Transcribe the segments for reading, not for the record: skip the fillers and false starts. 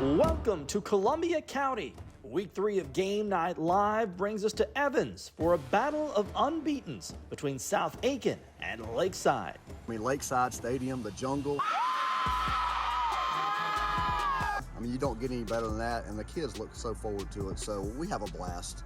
Welcome to Columbia County. Week 3 of Game Night Live brings us to Evans for a battle of unbeatens between South Aiken and Lakeside. I mean, Lakeside Stadium, the jungle. I mean, you don't get any better than that, and the kids look so forward to it, so we have a blast.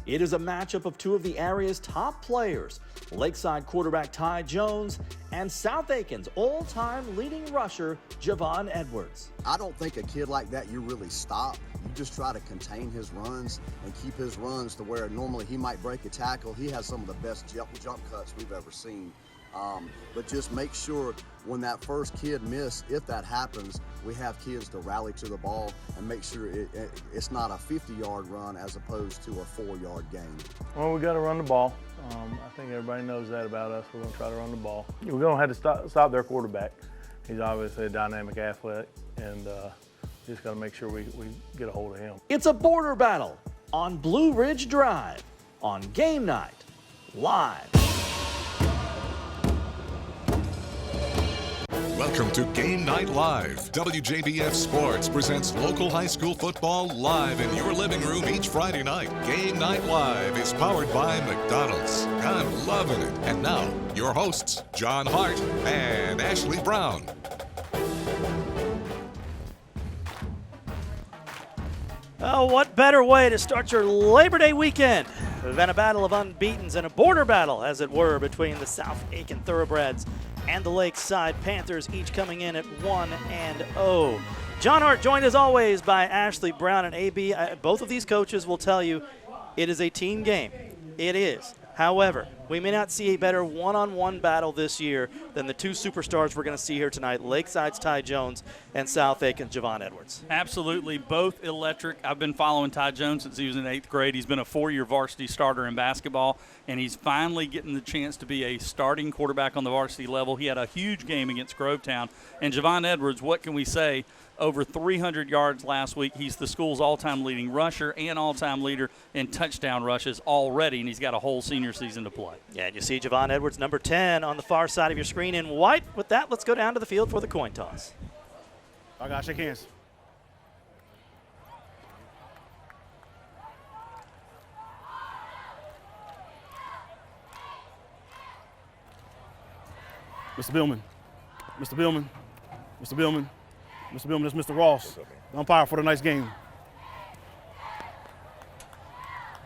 It is a matchup of two of the area's top players, Lakeside quarterback Ty Jones and South Aiken's all-time leading rusher, Javon Edwards. I don't think a kid like that you really stop. You just try to contain his runs and keep his runs to where normally he might break a tackle. He has some of the best jump cuts we've ever seen. But just make sure when that first kid misses, if that happens, we have kids to rally to the ball and make sure it's not a 50-yard run as opposed to a 4-yard gain. Well, we got to run the ball. I think everybody knows that about us. We're going to try to run the ball. We're going to have to stop their quarterback. He's obviously a dynamic athlete, and just got to make sure we get a hold of him. It's a border battle on Blue Ridge Drive on Game Night Live. Welcome to Game Night Live. WJBF Sports presents local high school football live in your living room each Friday night. Game Night Live is powered by McDonald's. I'm loving it. And now, your hosts, John Hart and Ashley Brown. Oh, what better way to start your Labor Day weekend than a battle of unbeatens and a border battle, as it were, between the South Aiken Thoroughbreds and the Lakeside Panthers, each coming in at 1-0. John Hart, joined as always by Ashley Brown and AB. Both of these coaches will tell you it is a team game. It is. However, we may not see a better one-on-one battle this year than the two superstars we're going to see here tonight, Lakeside's Ty Jones and South Aiken's Javon Edwards. Absolutely, both electric. I've been following Ty Jones since he was in 8th grade. He's been a 4-year varsity starter in basketball, and he's finally getting the chance to be a starting quarterback on the varsity level. He had a huge game against Grovetown. And Javon Edwards, what can we say? Over 300 yards last week. He's the school's all-time leading rusher and all-time leader in touchdown rushes already, and he's got a whole senior season to play. Yeah, and you see Javon Edwards, number 10, on the far side of your screen in white. With that, let's go down to the field for the coin toss. I got to shake hands. Mr. Billman. Mr. Billman. Mr. Billman. Mr. Billman, this is Mr. Ross, the umpire for tonight's game.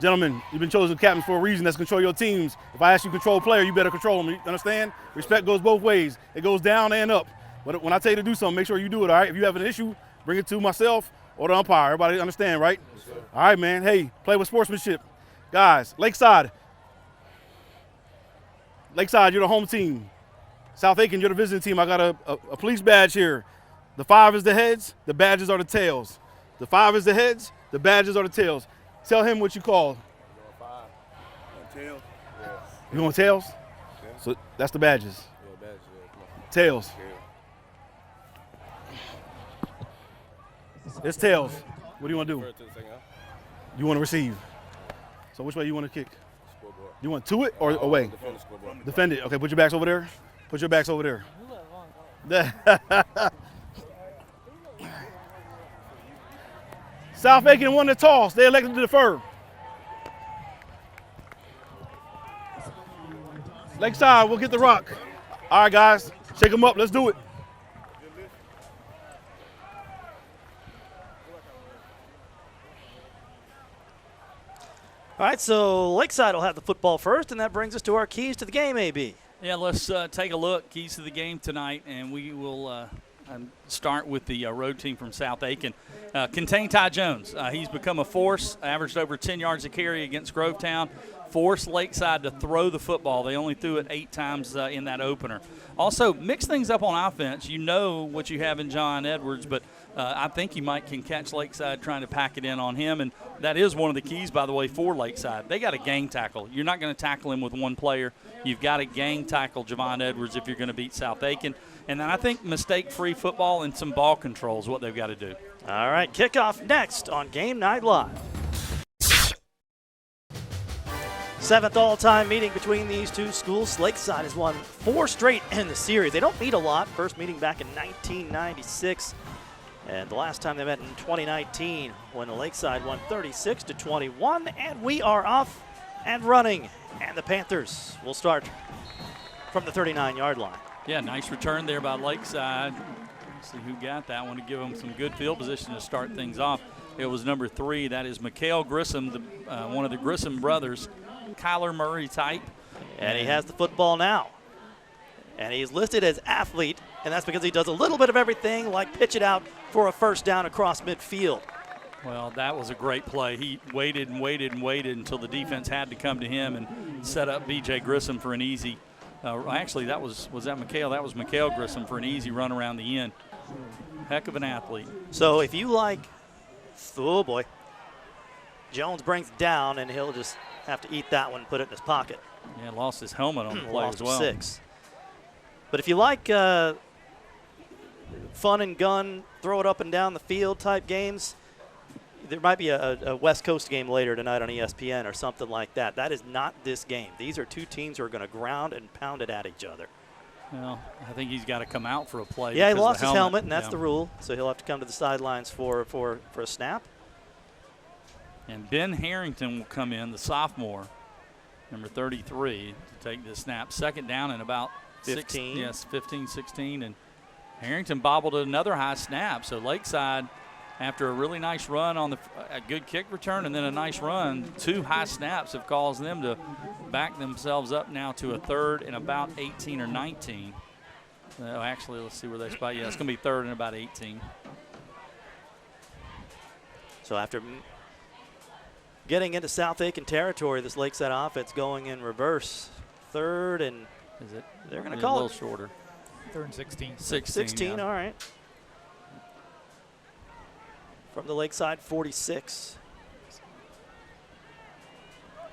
Gentlemen, you've been chosen captains for a reason. That's control your teams. If I ask you to control a player, you better control them. You understand? Respect goes both ways. It goes down and up. But when I tell you to do something, make sure you do it, all right? If you have an issue, bring it to myself or the umpire. Everybody understand, right? Yes, all right, man. Hey, play with sportsmanship. Guys, Lakeside, you're the home team. South Aiken, you're the visiting team. I got a police badge here. The 5 is the heads, the badges are the tails. The 5 is the heads, the badges are the tails. Tell him what you call. Tails. Yeah. You want tails? Yeah. So that's the badges. Yeah, badges. Yeah. Tails. Yeah. It's tails. What do you want to do? You want to receive. So which way you want to kick? Scoreboard. You want to it or away? Defend the scoreboard. Defend it. Okay, put your backs over there. Put your backs over there. South Aiken won the toss. They elected to defer. Lakeside, we'll get the rock. All right, guys, shake them up. Let's do it. All right, so Lakeside will have the football first, and that brings us to our keys to the game, AB. Yeah, let's take a look. Keys to the game tonight, and we will start with the road team from South Aiken. Contain Ty Jones. He's become a force, averaged over 10 yards a carry against Grovetown. Forced Lakeside to throw the football. They only threw it 8 times in that opener. Also, mix things up on offense. You know what you have in John Edwards, but I think you can catch Lakeside trying to pack it in on him, and that is one of the keys, by the way, for Lakeside. They got a gang tackle. You're not going to tackle him with one player. You've got to gang tackle Javon Edwards if you're going to beat South Aiken. And then I think mistake-free football and some ball control is what they've got to do. All right, kickoff next on Game Night Live. 7th all-time meeting between these two schools. Lakeside has won 4 straight in the series. They don't meet a lot. First meeting back in 1996. And the last time they met in 2019 when the Lakeside won 36-21, and we are off and running. And the Panthers will start from the 39-yard line. Yeah, nice return there by Lakeside. See who got that one to give them some good field position to start things off. It was number 3. That is Mikhail Grissom, one of the Grissom brothers, Kyler Murray type. And he has the football now. And he's listed as athlete, and that's because he does a little bit of everything, like pitch it out for a first down across midfield. Well, that was a great play. He waited and waited and waited until the defense had to come to him and set up B.J. Grissom for an easy. Actually, was that Mikhail? That was Mikhail Grissom for an easy run around the end. Heck of an athlete. So if you like, oh boy, Jones brings it down, and he'll just have to eat that one and put it in his pocket. Yeah, lost his helmet on the play as well. 6. But if you like fun and gun, throw it up and down the field type games, there might be a West Coast game later tonight on ESPN or something like that. That is not this game. These are two teams who are going to ground and pound it at each other. Well, I think he's got to come out for a play. Yeah, he lost his helmet, and that's the rule. So he'll have to come to the sidelines for a snap. And Ben Harrington will come in, the sophomore, number 33, to take the snap. Second down and about 15. 15, 16. And Harrington bobbled another high snap. So Lakeside, after a really nice run on a good kick return and then a nice run, 2 high snaps have caused them to back themselves up now to a third and about 18 or 19. Actually, let's see where they spot. Yeah, it's going to be third and about 18. So after getting into South Aiken territory, this Lakeside offense going in reverse. Third and is it? They're going to call a little shorter. Third and 16. 16, yeah. All right. From the Lakeside 46.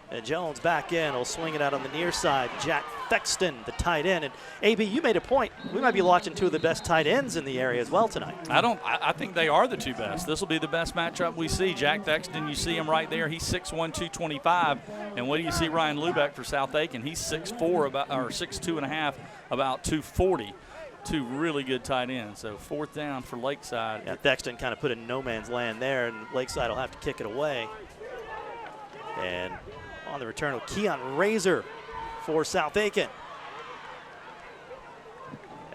And Jones back in. Will swing it out on the near side. Jack Thexton, the tight end. And AB, you made a point. We might be watching 2 of the best tight ends in the area as well tonight. I think they are the 2 best. This will be the best matchup we see. Jack Thexton, you see him right there. He's 6'1", 225. And what do you see Ryan Lubeck for South Aiken? He's 6'4", or 6'2 and a half, about 240. 2 really good tight ends. So 4th down for Lakeside. Yeah, Thexton kind of put in no man's land there, and Lakeside will have to kick it away. And on the return of Keon Razor for South Aiken.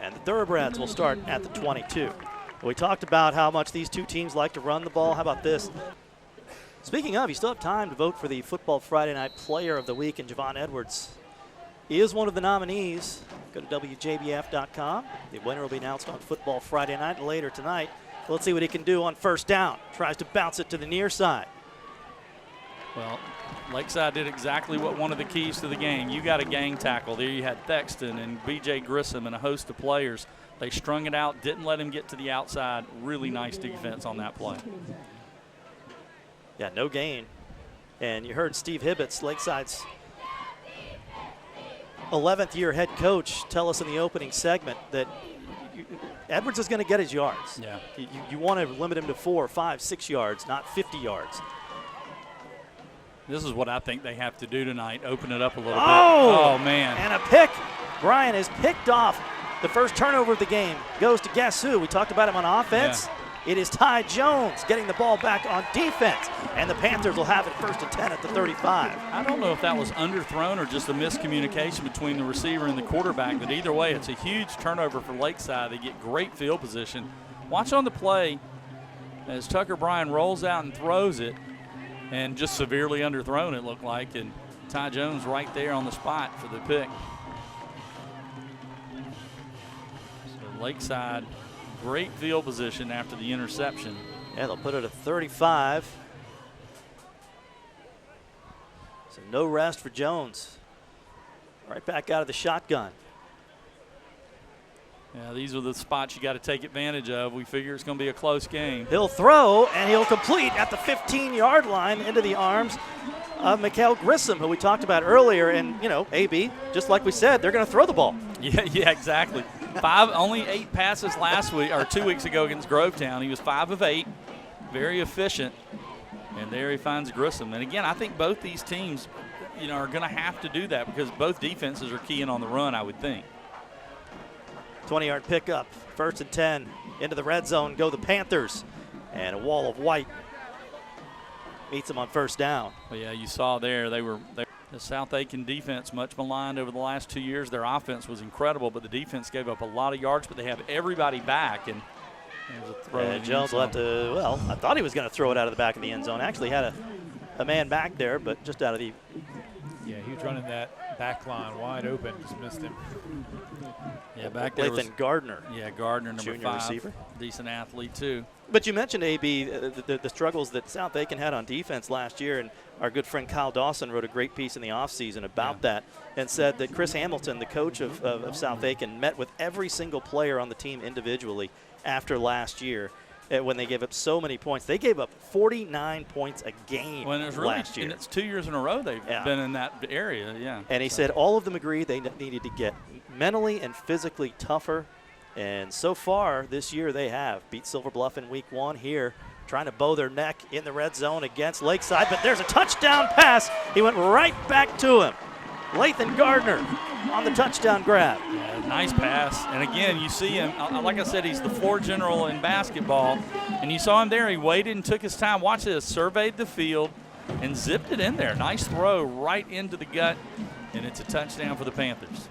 And the Thoroughbreds will start at the 22. We talked about how much these 2 teams like to run the ball. How about this? Speaking of, you still have time to vote for the Football Friday Night Player of the Week, and Javon Edwards is one of the nominees. Go to WJBF.com. The winner will be announced on Football Friday Night later tonight. Let's see what he can do on first down. Tries to bounce it to the near side. Well, Lakeside did exactly what one of the keys to the game. You got a gang tackle. There you had Thexton and B.J. Grissom and a host of players. They strung it out, didn't let him get to the outside. Really nice defense on that play. Yeah, no gain. And you heard Steve Hibbets, Lakeside's 11th year head coach, tell us in the opening segment that Edwards is going to get his yards. Yeah. You want to limit him to 4, 5, 6 yards, not 50 yards. This is what I think they have to do tonight, open it up a little bit. Oh, man. And a pick. Brian has picked off the first turnover of the game. Goes to guess who? We talked about him on offense. Yeah. It is Ty Jones getting the ball back on defense. And the Panthers will have it 1st and 10 at the 35. I don't know if that was underthrown or just a miscommunication between the receiver and the quarterback, but either way, it's a huge turnover for Lakeside. They get great field position. Watch on the play as Tucker Bryan rolls out and throws it, and just severely underthrown it looked like, and Ty Jones right there on the spot for the pick. So Lakeside, great field position after the interception. Yeah, they'll put it at 35. So no rest for Jones. Right back out of the shotgun. Yeah, these are the spots you got to take advantage of. We figure it's going to be a close game. He'll throw, and he'll complete at the 15-yard line into the arms of Mikhail Grissom, who we talked about earlier. And, you know, AB, just like we said, they're going to throw the ball. Yeah, exactly. Only 8 passes last week, or 2 weeks ago against Grovetown. He was 5 of 8, very efficient. And there he finds Grissom. And, again, I think both these teams, you know, are going to have to do that because both defenses are keying on the run, I would think. 20-yard pickup, 1st and 10. Into the red zone go the Panthers. And a wall of white meets them on 1st down. Well, yeah, you saw there the South Aiken defense, much maligned over the last 2 years. Their offense was incredible, but the defense gave up a lot of yards, but they have everybody back. And Jones will have to, well, I thought he was going to throw it out of the back of the end zone. Actually had a man back there, but just out of the. Yeah, he was running that back line wide open, just missed him. Yeah, back there was Gardner. Yeah, Gardner, number junior 5, receiver. Decent athlete too. But you mentioned, AB, the struggles that South Aiken had on defense last year, and our good friend Kyle Dawson wrote a great piece in the offseason about that and said that Chris Hamilton, the coach of South Aiken, met with every single player on the team individually after last year when they gave up so many points. They gave up 49 points a game last year. And it's 2 years in a row they've been in that area, yeah. And he said all of them agreed they needed to get mentally and physically tougher. And so far this year they have beat Silver Bluff in week 1 here, trying to bow their neck in the red zone against Lakeside. But there's a touchdown pass. He went right back to him. Lathan Gardner on the touchdown grab. Yeah, nice pass. And again, you see him, like I said, he's the floor general in basketball. And you saw him there. He waited and took his time. Watch this, surveyed the field and zipped it in there. Nice throw right into the gut. And it's a touchdown for the Panthers.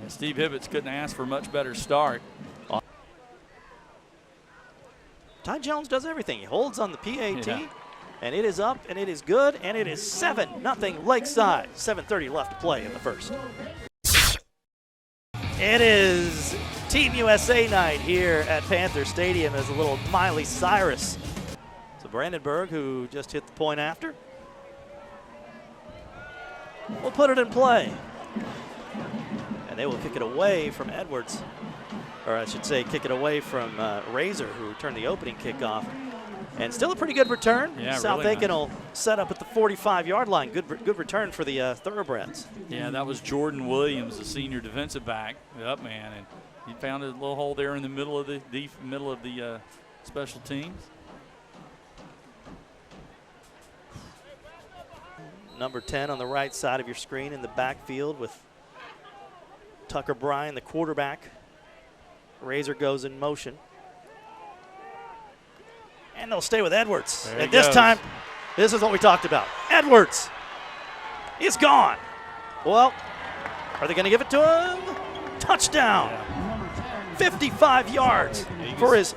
And Steve Hibbets couldn't ask for a much better start. Ty Jones does everything. He holds on the PAT, and it is up, and it is good, and it is 7-0 Lakeside. 7:30 left to play in the first. It is Team USA night here at Panther Stadium as a little Miley Cyrus. So Brandon Berg, who just hit the point after, will put it in play. And they will kick it away from Edwards. Or I should say kick it away from Razor, who turned the opening kickoff. And still a pretty good return. Yeah, South really Aiken nice. will set up at the 45-yard line. Good return for the Thoroughbreds. Yeah, that was Jordan Williams, the senior defensive back. Yep, man, and he found a little hole there in the middle of the special teams. Number 10 on the right side of your screen in the backfield with Tucker Bryan, the quarterback. Razor goes in motion. And they'll stay with Edwards. There And he this goes. time, this is what we talked about. Edwards is gone. Well, are they going to give it to him? Touchdown. 55 yards for his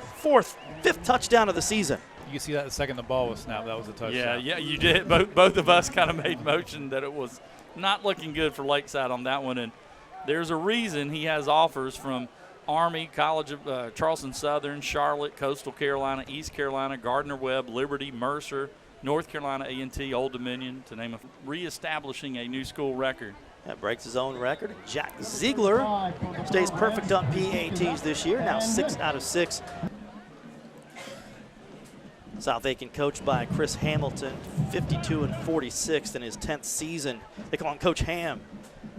fifth touchdown of the season. You can see that the second the ball was snapped, that was a touchdown. Yeah, you did. Both of us kind of made motion that it was not looking good for Lakeside on that one. And there's a reason he has offers from Army, College of Charleston Southern, Charlotte, Coastal Carolina, East Carolina, Gardner-Webb, Liberty, Mercer, North Carolina A&T, Old Dominion, to name a reestablishing a new school record. That breaks his own record. Jack Ziegler stays perfect on PATs this year, now 6 out of 6. South Aiken coached by Chris Hamilton, 52-46 in his 10th season. They call him Coach Ham.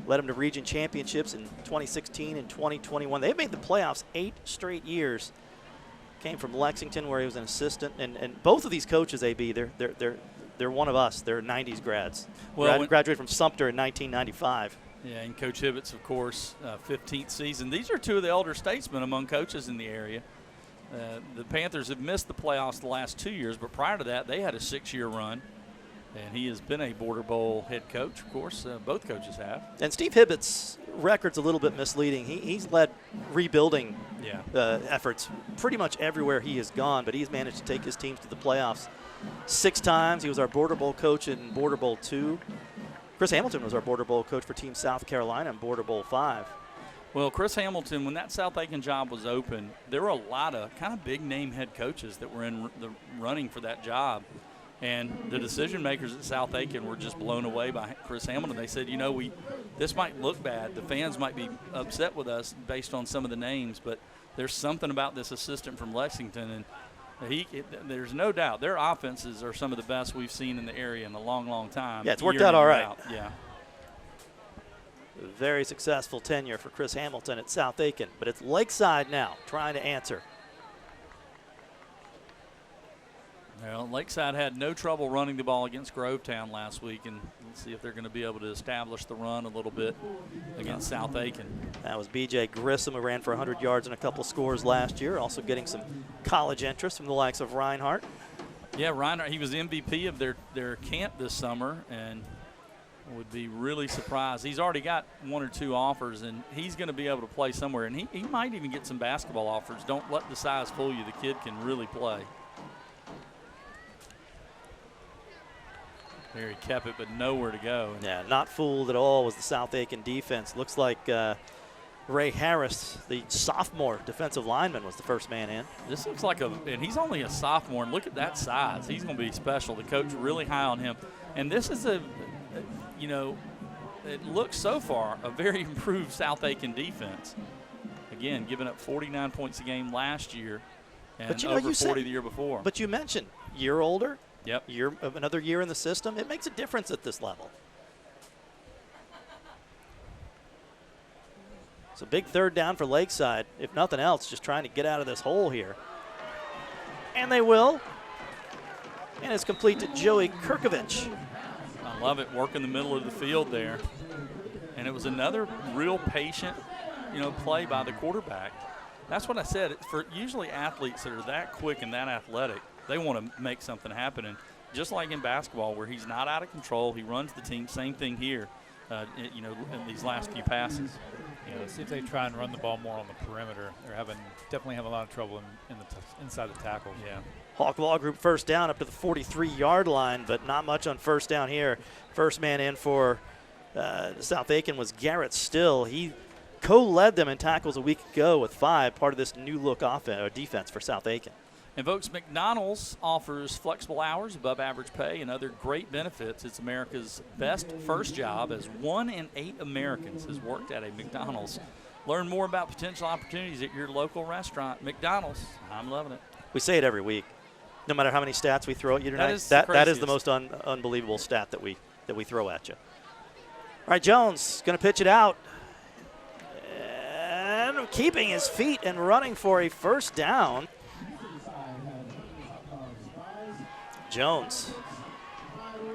Led him to region championships in 2016 and 2021. They've made the playoffs 8 straight years. Came from Lexington, where he was an assistant, and both of these coaches, AB, they're one of us. They're 90s grads. Well, graduated from Sumter in 1995. Yeah, and Coach Hibbets, of course, 15th season. These are two of the elder statesmen among coaches in the area. The Panthers have missed the playoffs the last 2 years, but prior to that, they had a 6-year run. And he has been a Border Bowl head coach, of course. Both coaches have. And Steve Hibbett's record's a little bit misleading. He's led rebuilding efforts pretty much everywhere he has gone, but he's managed to take his teams to the playoffs 6 times. He was our Border Bowl coach in Border Bowl 2. Chris Hamilton was our Border Bowl coach for Team South Carolina in Border Bowl 5. Well, Chris Hamilton, when that South Aiken job was open, there were a lot of kind of big-name head coaches that were in the running for that job. And the decision makers at South Aiken were just blown away by Chris Hamilton. They said, this might look bad. The fans might be upset with us based on some of the names, but there's something about this assistant from Lexington, and there's no doubt their offenses are some of the best we've seen in the area in a long, long time. Yeah, it's worked out all right. Yeah. Very successful tenure for Chris Hamilton at South Aiken, but it's Lakeside now trying to answer. Well, Well, Lakeside had no trouble running the ball against Grovetown last week, and let's see if they're going to be able to establish the run a little bit against South Aiken. That was B.J. Grissom, who ran for 100 yards and a couple scores last year, also getting some college interest from the likes of Reinhardt. Yeah, Reinhardt, he was MVP of their camp this summer, and would be really surprised. He's already got 1 or 2 offers, and he's going to be able to play somewhere, and he might even get some basketball offers. Don't let the size fool you. The kid can really play. There he kept it, but nowhere to go. Yeah, not fooled at all was the South Aiken defense. Looks like Ray Harris, the sophomore defensive lineman, was the first man in. This looks like and he's only a sophomore, and look at that size. He's going to be special. The coach really high on him. And this is you know, it looks so far a very improved South Aiken defense. Again, giving up 49 points a game last year and but you know, over 40 the year before. But you mentioned year older. Yep. Another year in the system. It makes a difference at this level. It's a big third down for Lakeside. If nothing else, just trying to get out of this hole here. And they will. And it's complete to Joey Kirkovich. I love it, working the middle of the field there. And it was another real patient, play by the quarterback. That's what I said. For usually athletes that are that quick and that athletic, they want to make something happen. And just like in basketball, where he's not out of control, he runs the team. Same thing here, in these last few passes. See if they try and run the ball more on the perimeter. They're definitely having a lot of trouble inside the tackles. Yeah. Hawk Ball Group first down up to the 43-yard line, but not much on first down here. First man in for South Aiken was Garrett Still. He co-led them in tackles a week ago with 5, part of this new look defense for South Aiken. And folks, McDonald's offers flexible hours, above average pay, and other great benefits. It's America's best first job, as 1 in 8 Americans has worked at a McDonald's. Learn more about potential opportunities at your local restaurant. McDonald's, I'm loving it. We say it every week. No matter how many stats we throw at you tonight, that is the most unbelievable stat that we throw at you. All right, Jones going to pitch it out. And keeping his feet and running for a first down. Jones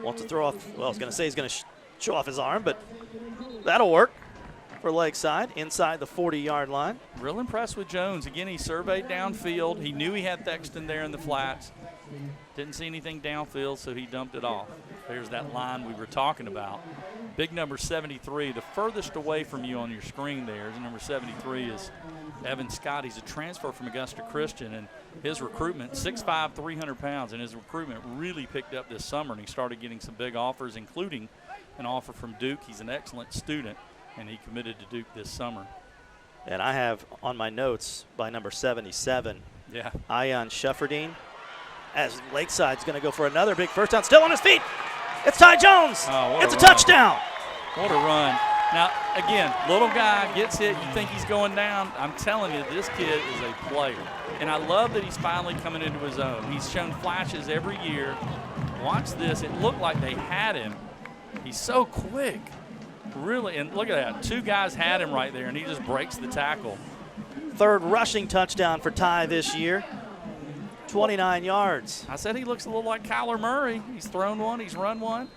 wants to throw off, well, I was going to say he's going to show off his arm, but that'll work for Lakeside inside the 40-yard line. Real impressed with Jones. Again, he surveyed downfield. He knew he had Thexton there in the flats. Didn't see anything downfield, so he dumped it off. There's that line we were talking about. Big number 73, the furthest away from you on your screen there is number 73 is Evan Scott. He's a transfer from Augusta Christian, and his recruitment, 6'5", 300 pounds, and his recruitment really picked up this summer, and he started getting some big offers, including an offer from Duke. He's an excellent student, and he committed to Duke this summer. And I have on my notes by number 77, Ion Shefferdine, as Lakeside's going to go for another big first down. Still on his feet. It's Ty Jones. It's a touchdown. What a run. Now, again, little guy gets hit. You think he's going down. I'm telling you, this kid is a player. And I love that he's finally coming into his own. He's shown flashes every year. Watch this. It looked like they had him. He's so quick. Really, and look at that. 2 guys had him right there, and he just breaks the tackle. Third rushing touchdown for Ty this year. 29 yards. I said he looks a little like Kyler Murray. He's thrown one. He's run one.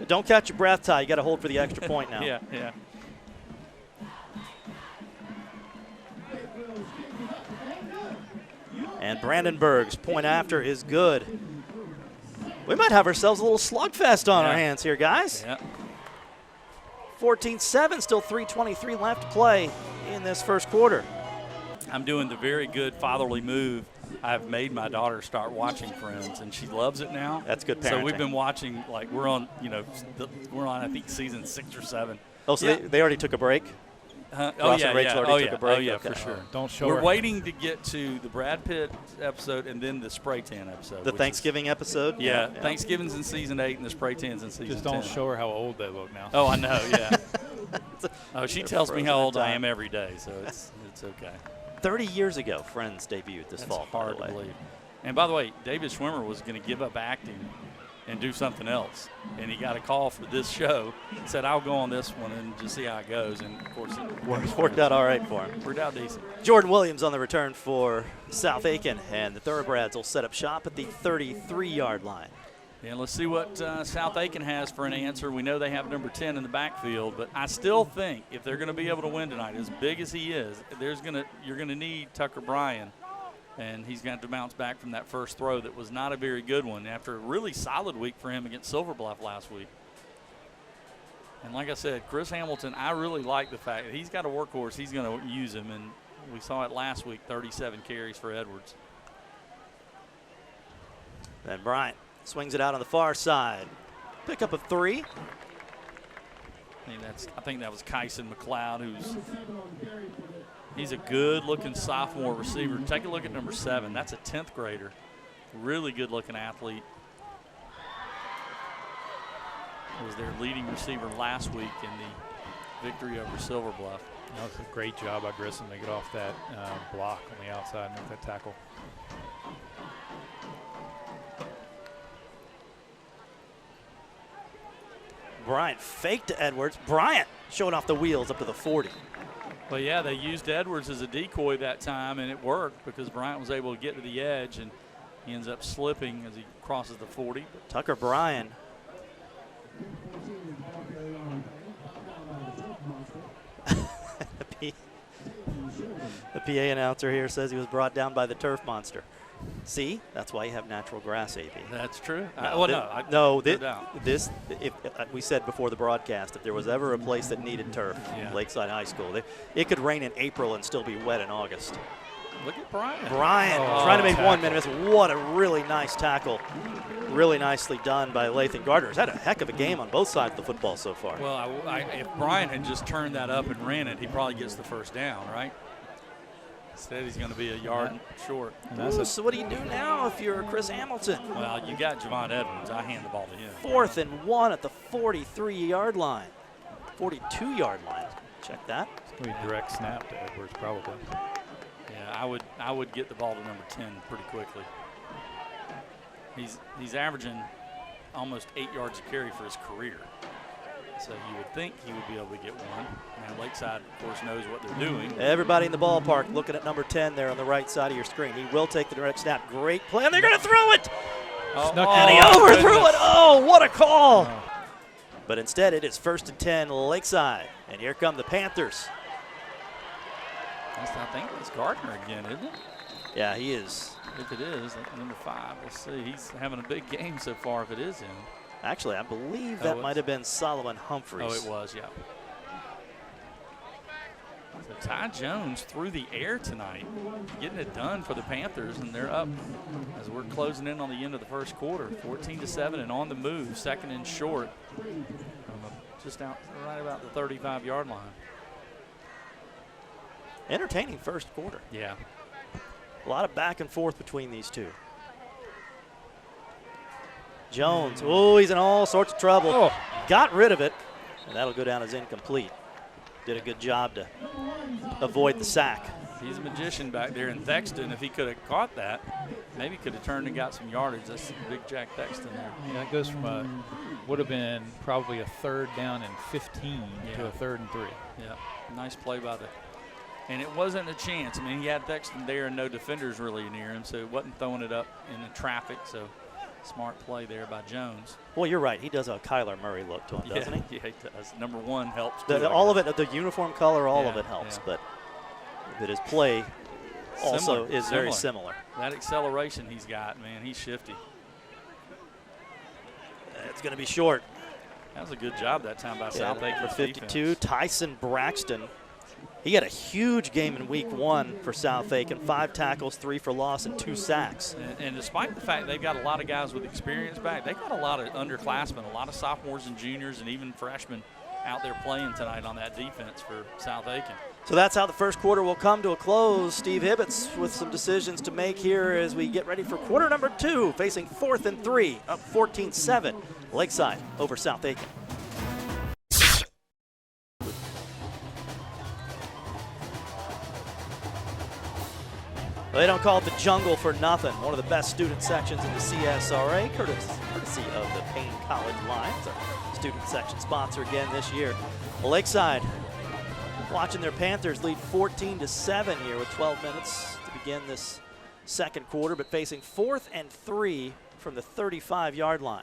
Don't catch your breath, Ty. You got to hold for the extra point now. Yeah. And Brandon Berg's point after is good. We might have ourselves a little slugfest on our hands here, guys. Yeah. 14-7, still 3:23 left to play in this first quarter. I'm doing the very good fatherly move. I've made my daughter start watching Friends, and she loves it now. That's good parenting. So we've been watching, like we're on, I think season 6 or 7. Oh, so they already took a break? Ross and Rachel already took a break? Oh, yeah, okay. for sure. Don't show We're her. waiting to get to the Brad Pitt episode and then the Spray Tan episode. The Thanksgiving episode? Yeah, Thanksgiving's in season 8 and the Spray Tan's in season 10. Just don't show her how old they look now. Oh, I know, yeah. She tells me how old I am every day, so it's okay. 30 years ago, Friends debuted this fall. Hard to believe. And by the way, David Schwimmer was going to give up acting and do something else. And he got a call for this show. Said, I'll go on this one and just see how it goes. And, of course, it Worked out all right for him. worked out decent. Jordan Williams on the return for South Aiken, and the Thoroughbreds will set up shop at the 33-yard line. And let's see what South Aiken has for an answer. We know they have number 10 in the backfield, but I still think if they're going to be able to win tonight, as big as he is, you're going to need Tucker Bryan, and he's going to have to bounce back from that first throw that was not a very good one after a really solid week for him against Silver Bluff last week. And like I said, Chris Hamilton, I really like the fact that he's got a workhorse. He's going to use him, and we saw it last week, 37 carries for Edwards. And Bryant swings it out on the far side. Pickup of 3. I think that was Kyson McLeod, he's a good-looking sophomore receiver. Take a look at number 7. That's a 10th grader. Really good-looking athlete. Was their leading receiver last week in the victory over Silver Bluff. That was a great job by Grissom to get off that block on the outside and make that tackle. Bryant faked to Edwards. Bryant showing off the wheels up to the 40. Well, yeah, they used Edwards as a decoy that time, and it worked because Bryant was able to get to the edge, and he ends up slipping as he crosses the 40. Tucker Bryan. The PA announcer here says he was brought down by the turf monster. See, that's why you have natural grass, AP. That's true. We said before the broadcast, if there was ever a place that needed turf, Lakeside High School, it could rain in April and still be wet in August. Look at Bryant. Trying to make one minute. What a really nice tackle. Really nicely done by Lathan Gardner. He's had a heck of a game on both sides of the football so far. Well, if Bryant had just turned that up and ran it, he probably gets the first down, right? Instead, he's going to be a yard short. So what do you do now if you're Chris Hamilton? Well, you got Javon Edwards. I hand the ball to him. 4th and 1 at the 43-yard line. 42-yard line. Check that. It's going to be direct snap to Edwards probably. Yeah, I would get the ball to number 10 pretty quickly. He's averaging almost 8 yards a carry for his career. So you would think he would be able to get one. Now Lakeside, of course, knows what they're doing. Everybody in the ballpark looking at number 10 there on the right side of your screen. He will take the direct snap. Great play, and they're going to throw it! And he overthrew it! Oh, what a call! But instead, it is 1st and 10 Lakeside. And here come the Panthers. I think it's Gardner again, isn't it? Yeah, he is. If it is, number 5. We'll see. He's having a big game so far if it is him. Actually, I believe that might have been Solomon Humphreys. Oh, it was, yeah. So Ty Jones through the air tonight, getting it done for the Panthers, and they're up as we're closing in on the end of the first quarter. 14-7 and on the move, 2nd and short. Just out right about the 35-yard line. Entertaining first quarter. Yeah. A lot of back and forth between these two. Jones, he's in all sorts of trouble. Got rid of it, and that'll go down as incomplete. Did a good job to avoid the sack. He's a magician back there, and Thexton, if he could have caught that, maybe could have turned and got some yardage. That's big Jack Thexton there. Yeah, it goes from would have been probably a 3rd down and 15 to a 3rd and 3. Yeah, nice play by and it wasn't a chance. I mean, he had Thexton there and no defenders really near him, so he wasn't throwing it up in the traffic, so smart play there by Jones. Well, you're right. He does a Kyler Murray look to him, doesn't he? Yeah, he does. Number 1 helps. All of it, the uniform color, all of it helps, but his play also is very similar. That acceleration he's got, man, he's shifty. It's going to be short. That was a good job that time by South Aiken. For 52, Tyson Braxton. He had a huge game in week 1 for South Aiken. 5 tackles, 3 for loss, and 2 sacks. And despite the fact they've got a lot of guys with experience back, they've got a lot of underclassmen, a lot of sophomores and juniors, and even freshmen out there playing tonight on that defense for South Aiken. So that's how the first quarter will come to a close. Steve Hibbets with some decisions to make here as we get ready for quarter number 2, facing 4th and 3, up 14-7. Lakeside over South Aiken. Well, they don't call it the jungle for nothing. One of the best student sections in the CSRA, courtesy of the Payne College Lions, our student section sponsor again this year. Well, Lakeside watching their Panthers lead 14-7 here with 12 minutes to begin this second quarter, but facing 4th and 3 from the 35-yard line.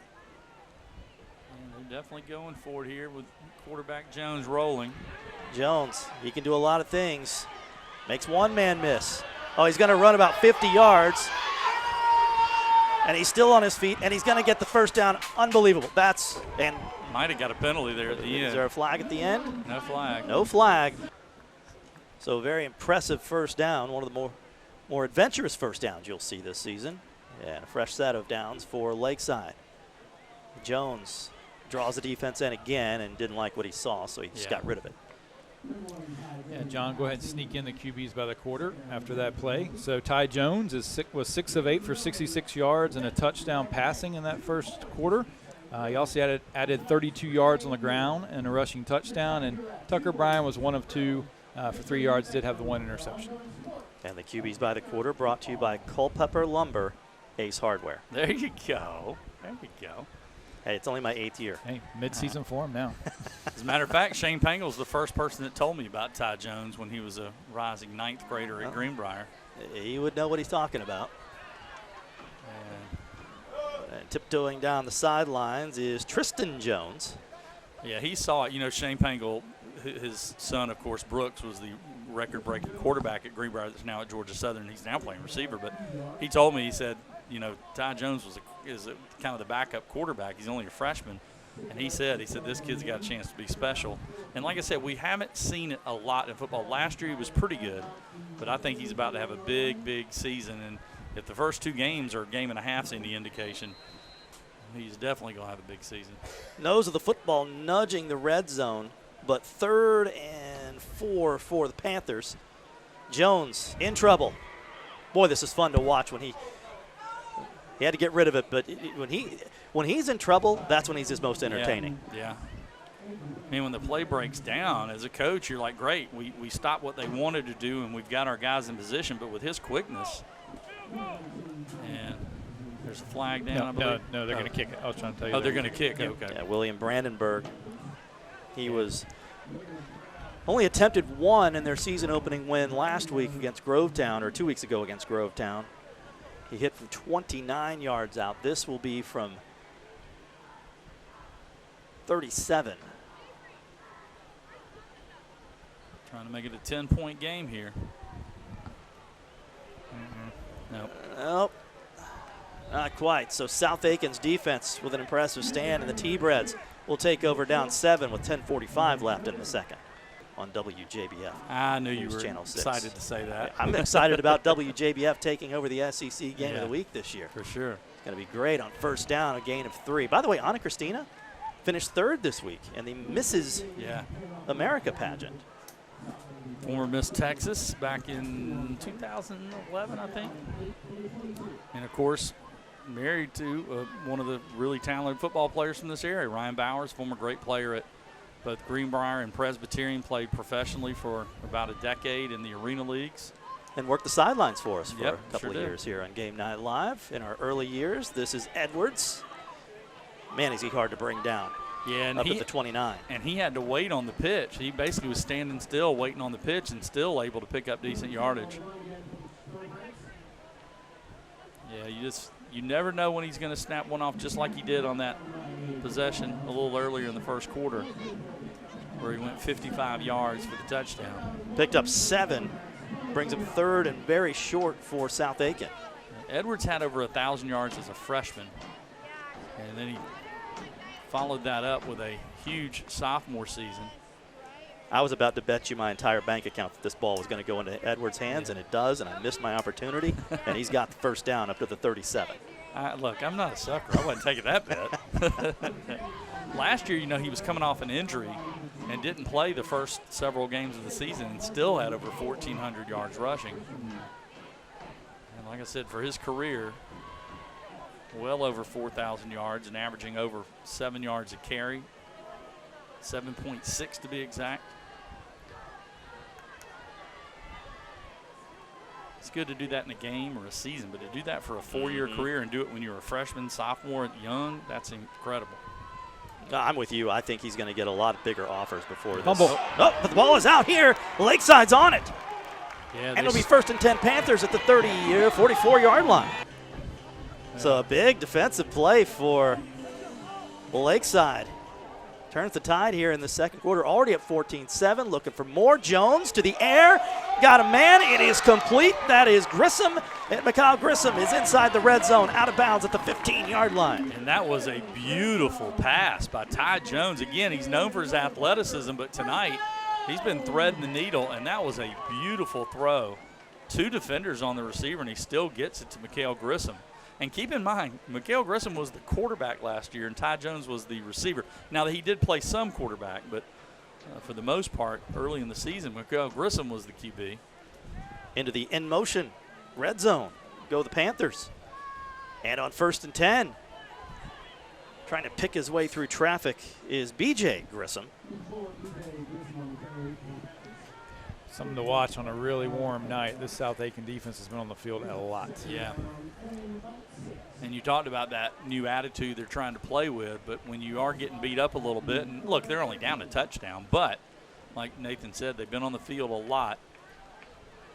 And they're definitely going for it here with quarterback Jones rolling. Jones, he can do a lot of things. Makes one man miss. Oh, he's going to run about 50 yards. And he's still on his feet, and he's going to get the first down. Unbelievable. And might have got a penalty there at the end. Is there a flag at the end? No flag. No flag. So very impressive first down. One of the more adventurous first downs you'll see this season. And a fresh set of downs for Lakeside. Jones draws the defense in again and didn't like what he saw, so he just got rid of it. Yeah, John, go ahead and sneak in the QBs by the quarter after that play. So Ty Jones was 6 of 8 for 66 yards and a touchdown passing in that first quarter. He also added 32 yards on the ground and a rushing touchdown. And Tucker Bryan was 1 of 2 for 3 yards, did have the 1 interception. And the QBs by the quarter brought to you by Culpeper Lumber, Ace Hardware. There you go. There you go. Hey, it's only my 8th year. Hey, mid-season form now. As a matter of fact, Shane Pangle was the first person that told me about Ty Jones when he was a rising 9th grader at Greenbrier. He would know what he's talking about. And tiptoeing down the sidelines is Tristan Jones. Yeah, he saw it. You know, Shane Pangle, his son, of course, Brooks, was the record-breaking quarterback at Greenbrier that's now at Georgia Southern. He's now playing receiver. But he told me, he said, you know, Ty Jones is kind of the backup quarterback. He's only a freshman. And he said, this kid's got a chance to be special. And like I said, we haven't seen it a lot in football. Last year he was pretty good, but I think he's about to have a big, big season. And if the first 2 games or a game and a half's any indication, he's definitely going to have a big season. Nose of the football nudging the red zone, but 3rd and 4 for the Panthers. Jones in trouble. Boy, this is fun to watch when he had to get rid of it, but when he's in trouble, that's when he's his most entertaining. Yeah. I mean, when the play breaks down, as a coach, you're like, great, we stopped what they wanted to do, and we've got our guys in position, but with his quickness, and there's a flag down, I believe. No, they're going to kick it. I was trying to tell you. Oh, they're going to kick it, okay. Yeah, William Brandenburg, he was only attempted 1 in their season-opening win last week against Grovetown, or 2 weeks ago against Grovetown. He hit from 29 yards out. This will be from 37. Trying to make it a 10-point game here. Nope. Nope. Not quite. So South Aiken's defense with an impressive stand, and the T-Breads will take over down 7 with 10:45 left in the second on WJBF. I knew you were Channel 6. excited to say that. I'm excited about WJBF taking over the SEC game of the week this year. For sure. It's going to be great on first down, a gain of 3. By the way, Anna Christina finished 3rd this week in the Mrs. America pageant. Former Miss Texas back in 2011, I think. And, of course, married to one of the really talented football players from this area, Ryan Bowers, former great player at both Greenbrier and Presbyterian, played professionally for about a decade in the arena leagues. And worked the sidelines for us for a couple of did. years here on Game Night Live in our early years. This is Edwards. Man, is he hard to bring down. Yeah, and up at the 29. And he had to wait on the pitch. He basically was standing still, waiting on the pitch, and still able to pick up decent yardage. Yeah, you never know when he's going to snap one off, just like he did on that possession a little earlier in the first quarter, where he went 55 yards for the touchdown. Picked up 7, brings him 3rd and very short for South Aiken. Edwards had over 1,000 yards as a freshman, and then he followed that up with a huge sophomore season. I was about to bet you my entire bank account that this ball was going to go into Edwards' hands, and it does, and I missed my opportunity, and he's got the first down up to the 37. Look, I'm not a sucker. I wasn't taking that bet. Last year, he was coming off an injury and didn't play the first several games of the season and still had over 1,400 yards rushing. And like I said, for his career, well over 4,000 yards and averaging over 7 yards a carry, 7.6 to be exact. It's good to do that in a game or a season, but to do that for a 4-year career and do it when you're a freshman, sophomore, young, that's incredible. I'm with you. I think he's going to get a lot of bigger offers before this. Fumble. Oh, but the ball is out here. Lakeside's on it. Yeah, And it'll be 1st and 10 Panthers at the 44-yard line. So a big defensive play for Lakeside. Turns the tide here in the second quarter, already at 14-7, looking for more. Jones to the air, got a man, it is complete. That is Grissom, and Mikhail Grissom is inside the red zone, out of bounds at the 15-yard line. And that was a beautiful pass by Ty Jones. Again, he's known for his athleticism, but tonight he's been threading the needle, and that was a beautiful throw. 2 defenders on the receiver, and he still gets it to Mikhail Grissom. And keep in mind, Mikhail Grissom was the quarterback last year, and Ty Jones was the receiver. Now, he did play some quarterback, but for the most part, early in the season, Mikhail Grissom was the QB. Into the in-motion red zone go the Panthers. And on 1st and 10, trying to pick his way through traffic is B.J. Grissom. Something to watch on a really warm night. This South Aiken defense has been on the field a lot. Yeah. And you talked about that new attitude they're trying to play with, but when you are getting beat up a little bit, and look, they're only down a touchdown, but like Nathan said, they've been on the field a lot.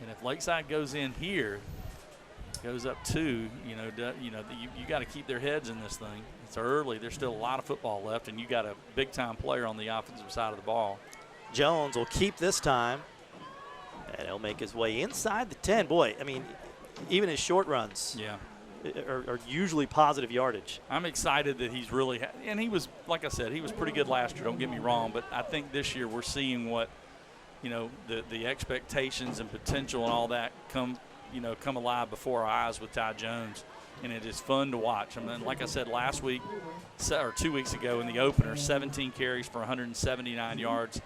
And if Lakeside goes in here, goes up 2, you got to keep their heads in this thing. It's early. There's still a lot of football left, and you got a big-time player on the offensive side of the ball. Jones will keep this time, and he'll make his way inside the 10. Boy, I mean, even his short runs are usually positive yardage. I'm excited that he's really and he was, like I said, he was pretty good last year, don't get me wrong, but I think this year we're seeing what, the expectations and potential and all that come alive before our eyes with Ty Jones, and it is fun to watch. I mean, like I said last week, or 2 weeks ago in the opener, 17 carries for 179 yards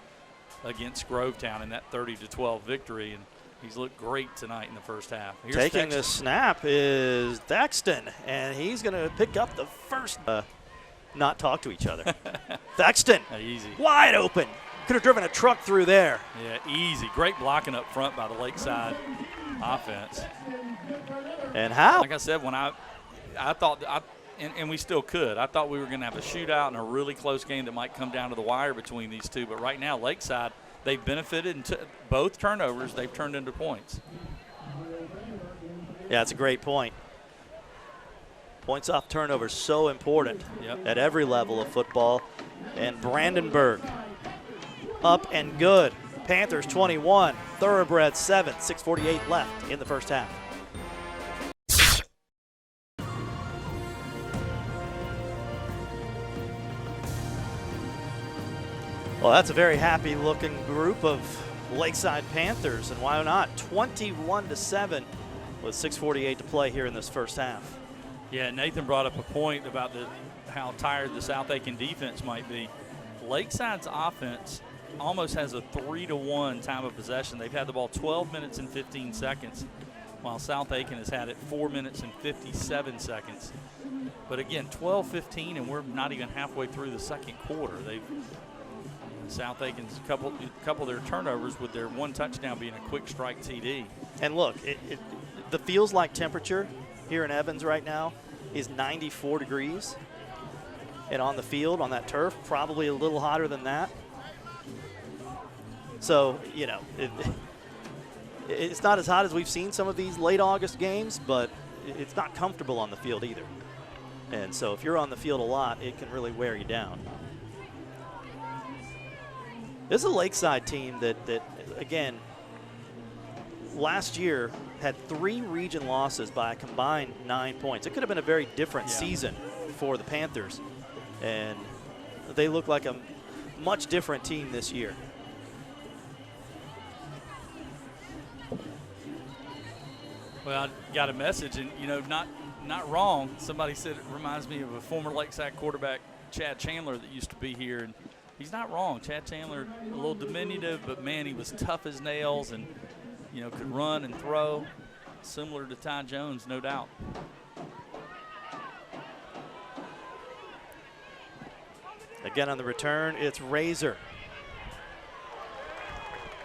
against Grovetown in that 30-12 victory, and he's looked great tonight in the first half. Here's Taking Thexton. the snap is Thexton, and he's going to pick up the first. Not talk to each other. Thexton, Easy. wide open. Could have driven a truck through there. Yeah, easy. Great blocking up front by the Lakeside offense. And how? Like I said, when I thought and we still could. I thought we were going to have a shootout and a really close game that might come down to the wire between these two. But right now, Lakeside, they've benefited, and both turnovers they've turned into points. Yeah, that's a great point. Points off turnovers so important at every level of football. And Brandenburg up and good. Panthers 21, Thoroughbreds 7, 6:48 left in the first half. Well, that's a very happy-looking group of Lakeside Panthers, and why not? 21-7 with 6:48 to play here in this first half. Yeah, Nathan brought up a point about how tired the South Aiken defense might be. Lakeside's offense almost has a 3-to-1 time of possession. They've had the ball 12 minutes and 15 seconds, while South Aiken has had it 4 minutes and 57 seconds. But again, 12-15, and we're not even halfway through the second quarter. South Aiken's couple of their turnovers with their one touchdown being a quick strike TD. And look, the feels like temperature here in Evans right now is 94 degrees. And on the field, on that turf, probably a little hotter than that. So, it's not as hot as we've seen some of these late August games, but it's not comfortable on the field either. And so if you're on the field a lot, it can really wear you down. This is a Lakeside team that again, last year had 3 region losses by a combined 9 points. It could have been a very different season for the Panthers, and they look like a much different team this year. Well, I got a message, and not wrong. Somebody said it reminds me of a former Lakeside quarterback, Chad Chandler, that used to be here, and he's not wrong. Chad Chandler, a little diminutive, but man, he was tough as nails, and could run and throw, similar to Ty Jones, no doubt. Again on the return, it's Razor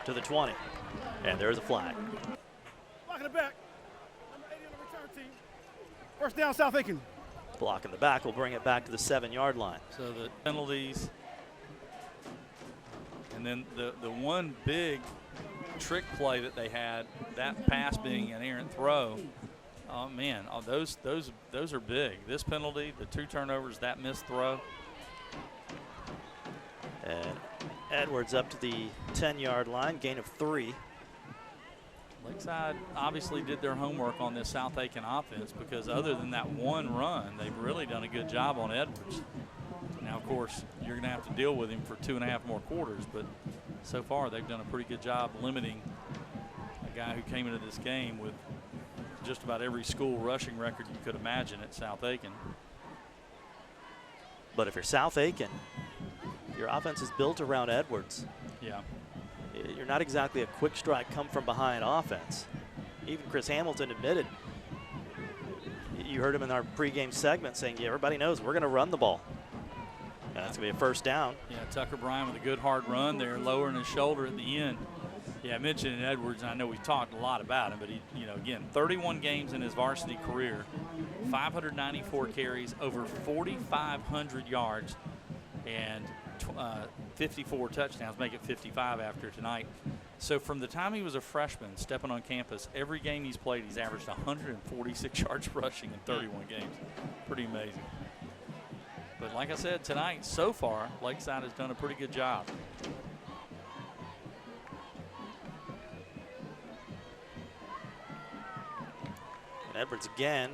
to the 20, and there's a flag. Lock in the back. First down, South Aiken. Block in the back will bring it back to the 7-yard line. So the penalties. And then the one big trick play that they had, that pass being an errant throw. Oh man, those are big. This penalty, the 2 turnovers, that missed throw. And Edwards up to the 10-yard line, gain of 3. Lakeside obviously did their homework on this South Aiken offense, because other than that one run, they've really done a good job on Edwards. Now, of course, you're going to have to deal with him for 2.5 more quarters, but so far they've done a pretty good job limiting a guy who came into this game with just about every school rushing record you could imagine at South Aiken. But if you're South Aiken, your offense is built around Edwards. Yeah. You're not exactly a quick strike, come from behind offense. Even Chris Hamilton admitted, you heard him in our pregame segment saying, yeah, everybody knows we're going to run the ball. And that's going to be a first down. Yeah, Tucker Bryan with a good hard run there, lowering his shoulder at the end. Yeah, I mentioned Edwards, and I know we've talked a lot about him, but he, again, 31 games in his varsity career, 594 carries, over 4,500 yards, and 54 touchdowns, make it 55 after tonight. So from the time he was a freshman stepping on campus, every game he's played, he's averaged 146 yards rushing in 31 games. Pretty amazing. But like I said, tonight, so far, Lakeside has done a pretty good job. And Edwards again.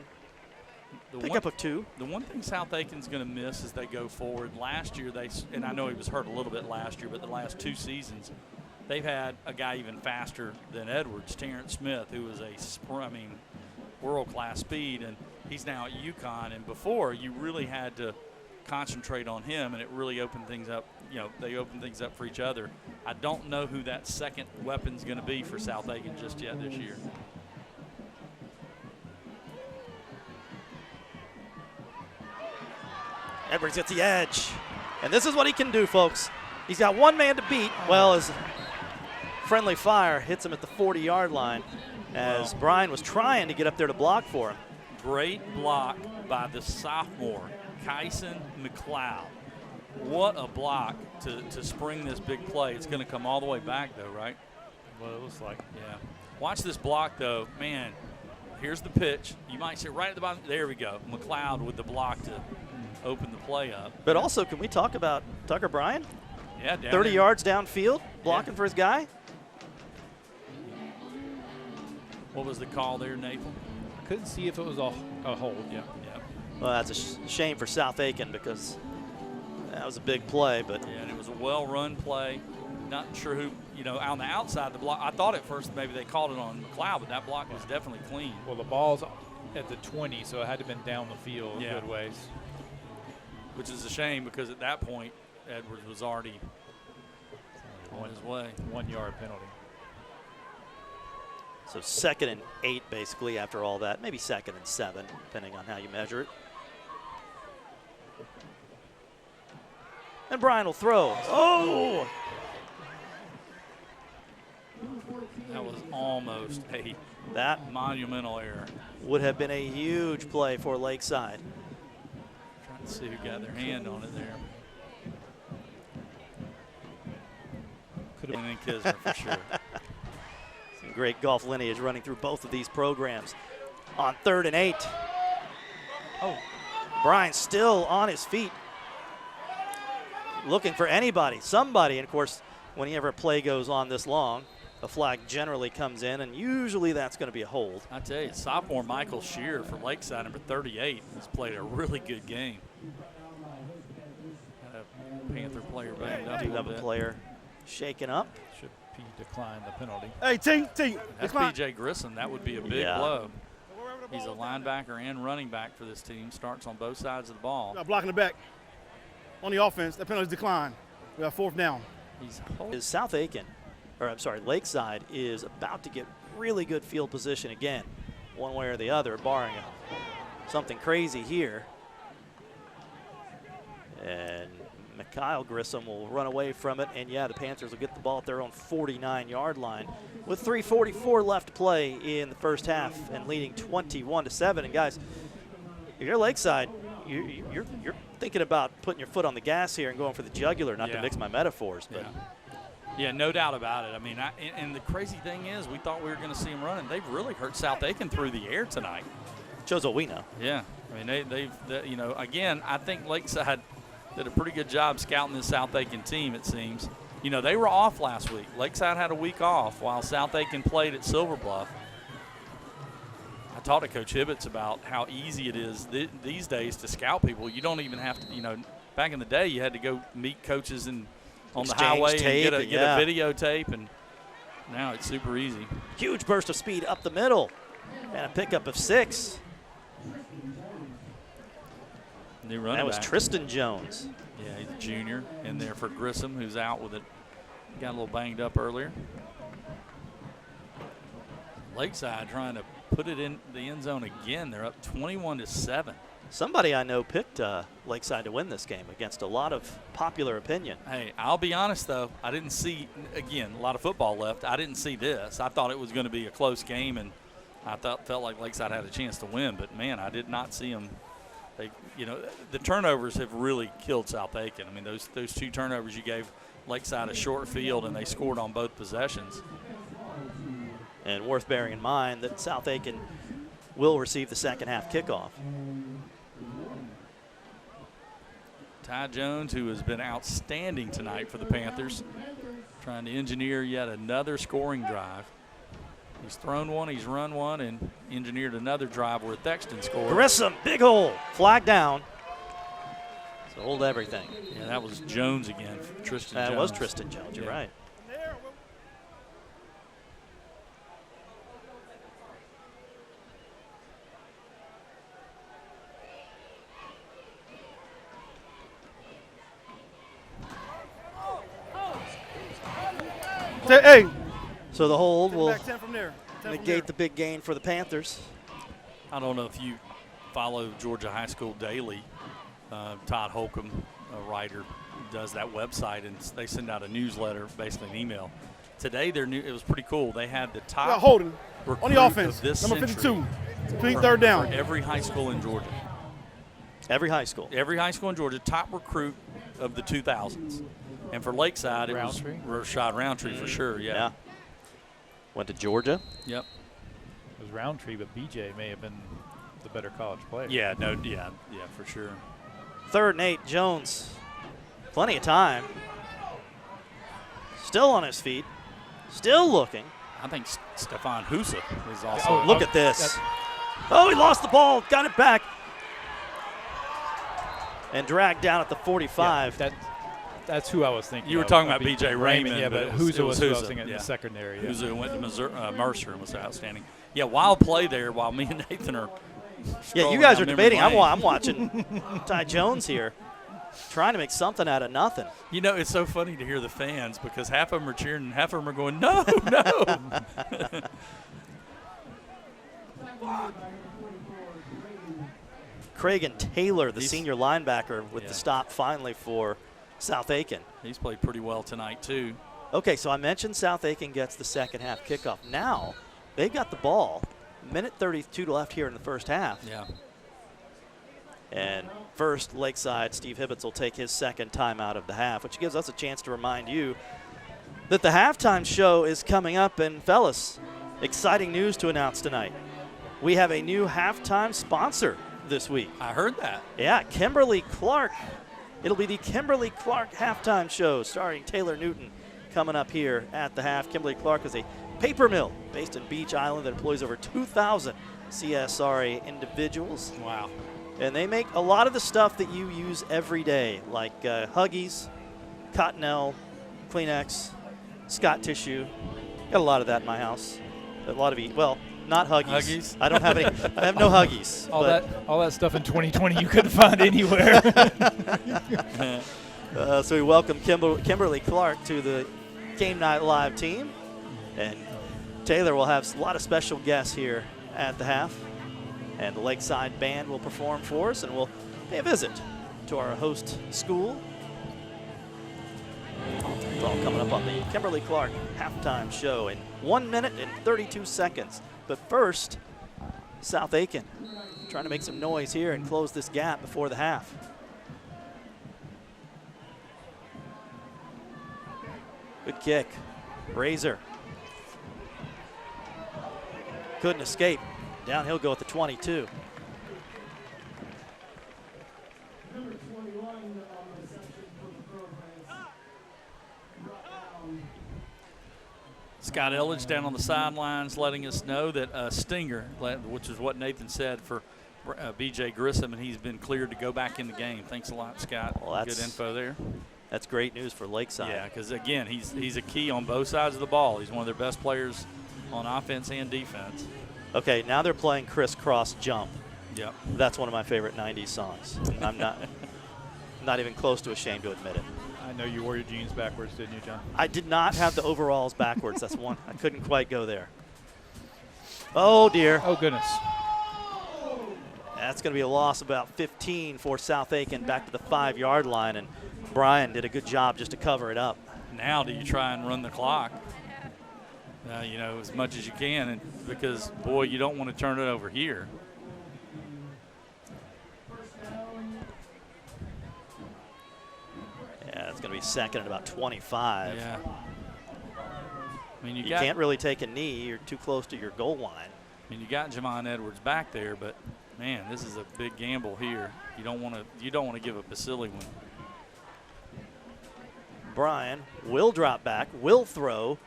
The Pick up of 2. The one thing South Aiken's going to miss as they go forward, last year and I know he was hurt a little bit last year, but the last 2 seasons, they've had a guy even faster than Edwards, Terrence Smith, who was world-class speed, and he's now at UConn. And before, you really had to concentrate on him, and it really opened things up. They opened things up for each other. I don't know who that second weapon's going to be for South Aiken just yet this year. Edwards gets the edge. And this is what he can do, folks. He's got one man to beat. Well, his friendly fire hits him at the 40-yard line as Bryan was trying to get up there to block for him. Great block by the sophomore, Kyson McLeod. What a block to spring this big play. It's going to come all the way back, though, right? Well, it looks like. Yeah. Watch this block, though. Man, here's the pitch. You might see it right at the bottom. There we go. McLeod with the block to open the play up. But also, can we talk about Tucker Bryan? Yeah, 30 yards downfield, blocking for his guy. What was the call there, Nathan? I couldn't see if it was a hold. Yeah. Well, that's a shame for South Aiken because that was a big play. But yeah, and it was a well-run play. Not sure who, on the outside of the block. I thought at first maybe they called it on McLeod, but that block was definitely clean. Well, the ball's at the 20, so it had to have been down the field a good ways. Which is a shame because at that point, Edwards was already on his way. 1-yard penalty. so 2nd and 8 basically after all that, maybe 2nd and 7, depending on how you measure it. And Bryan will throw. Oh! That was almost a monumental error. Would have been a huge play for Lakeside. Trying to see who got their hand on it there. Could have been Kisner for sure. Some great golf lineage running through both of these programs. On 3rd and 8. Oh, Bryan still on his feet. Looking for anybody, somebody. And of course, whenever a play goes on this long, a flag generally comes in, and usually that's going to be a hold. I tell you, sophomore Michael Shear from Lakeside, number 38, has played a really good game. A Panther player banged up a little bit. Player shaken up. Should be decline the penalty. Hey, T. That's P.J. Grissom. That would be a big blow. He's a linebacker and running back for this team. Starts on both sides of the ball. Blocking the back. On the offense, that penalty's declined. We have 4th down. Is South Aiken, or I'm sorry, Lakeside is about to get really good field position again, one way or the other, barring something crazy here. And Mikhail Grissom will run away from it, and yeah, the Panthers will get the ball at their own 49-yard line with 3:44 left to play in the first half and leading 21-7. And guys, if you're Lakeside, you're thinking about putting your foot on the gas here and going for the jugular, not to mix my metaphors. But Yeah, no doubt about it. I mean, and the crazy thing is, we thought we were going to see them running. They've really hurt South Aiken through the air tonight. Shows what we know. Yeah, I mean, you know, again, I think Lakeside did a pretty good job scouting this South Aiken team, it seems. You know, they were off last week. Lakeside had a week off while South Aiken played at Silver Bluff. I talked to Coach Hibbets about how easy it is these days to scout people. You don't even have to, you know, back in the day you had to go meet coaches on the highway and get a videotape, and now it's super easy. Huge burst of speed up the middle and a pickup of 6. New running That was back. Tristan Jones. Yeah, he's a junior in there for Grissom, who's out with it. Got a little banged up earlier. Lakeside trying to put it in the end zone again. They're up 21-7. Somebody I know picked Lakeside to win this game against a lot of popular opinion. Hey, I'll be honest, though. I didn't see, again, a lot of football left. I didn't see this. I thought it was going to be a close game, and I felt like Lakeside had a chance to win. But, man, I did not see them. You know, the turnovers have really killed South Aiken. I mean, those 2 turnovers, you gave Lakeside a short field, and they scored on both possessions. And worth bearing in mind that South Aiken will receive the second half kickoff. Ty Jones, who has been outstanding tonight for the Panthers, trying to engineer yet another scoring drive. He's thrown one, he's run one, and engineered another drive where Thexton scored. Grissom, big hole, flag down. So hold everything. Yeah, that was Jones again, Tristan Jones. That was Tristan Jones, you're right. Hey. So the hold will Back 10 from there. 10 from there. negate the big gain for the Panthers. I don't know if you follow Georgia High School Daily. Todd Holcomb, a writer, does that website, and they send out a newsletter, basically an email. Today, it was pretty cool. They had the top Holden recruit on the offense, of this number century 52, complete third down. for every high school in Georgia. Every high school. Every high school in Georgia, top recruit of the 2000s. And for Lakeside, it was Rashad Roundtree for sure, yeah. Went to Georgia. Yep. It was Roundtree, but BJ may have been the better college player. Yeah, for sure. 3rd and 8, Jones. Plenty of time. Still on his feet. Still looking. I think Stefan Husa is also. Oh, look at this. Oh, he lost the ball. Got it back. And dragged down at the 45. Yeah, that's who I was thinking. You were talking about B.J. Raymond. Yeah, but Husa was who I was thinking in the secondary. Yeah. Husa went to Mercer and was outstanding. Yeah, wild play there while me and Nathan are. Yeah, you guys are debating. I'm watching Ty Jones here, trying to make something out of nothing. You know, it's so funny to hear the fans because half of them are cheering and half of them are going, no, no. Craig Taylor, the senior linebacker, with the stop finally for South Aiken. He's played pretty well tonight, too. Okay, so I mentioned South Aiken gets the second half kickoff. Now they've got the ball. Minute 32 left here in the first half. Yeah. And first, Lakeside, Steve Hibbets will take his second timeout of the half, which gives us a chance to remind you that the halftime show is coming up. And fellas, exciting news to announce tonight. We have a new halftime sponsor this week. I heard that. Yeah, Kimberly Clark. It'll be the Kimberly Clark halftime show starring Taylor Newton coming up here at the half. Kimberly Clark is a paper mill based in Beach Island that employs over 2,000 CSRA individuals. Wow. And they make a lot of the stuff that you use every day, like Huggies, Cottonelle, Kleenex, Scott tissue. Got a lot of that in my house. A lot of well, not Huggies. Huggies? I don't have any. I have no Huggies. All that stuff in 2020 you couldn't find anywhere. So we welcome Kimberly Clark to the Game Night Live team. And Taylor will have a lot of special guests here at the half. And the Lakeside Band will perform for us, and we'll pay a visit to our host school all coming up on the Kimberly Clark halftime show in 1 minute and 32 seconds. But first, South Aiken trying to make some noise here and close this gap before the half. Good kick. Razor. Couldn't escape. Down he'll go at the 22. Scott Elledge down on the sidelines letting us know that Stinger, which is what Nathan said for B.J. Grissom, and he's been cleared to go back in the game. Thanks a lot, Scott. Well, good info there. That's great news for Lakeside. Yeah, because, again, he's a key on both sides of the ball. He's one of their best players on offense and defense. Okay, now they're playing Crisscross Jump. Yep. That's one of my favorite 90s songs. I'm not even close to ashamed to admit it. I know you wore your jeans backwards, didn't you, John? I did not have the overalls backwards. That's one. I couldn't quite go there. Oh, dear. Oh, goodness. That's going to be a loss about 15 for South Aiken back to the 5-yard line, and Brian did a good job just to cover it up. Now do you try and run the clock, as much as you can, and because, boy, you don't want to turn it over here. Yeah, it's going to be second at about 25. Yeah. I mean, you can't really take a knee. You're too close to your goal line. I mean, you got Javon Edwards back there, but man, this is a big gamble here. You don't want to give up a silly one. Brian will drop back, will throw,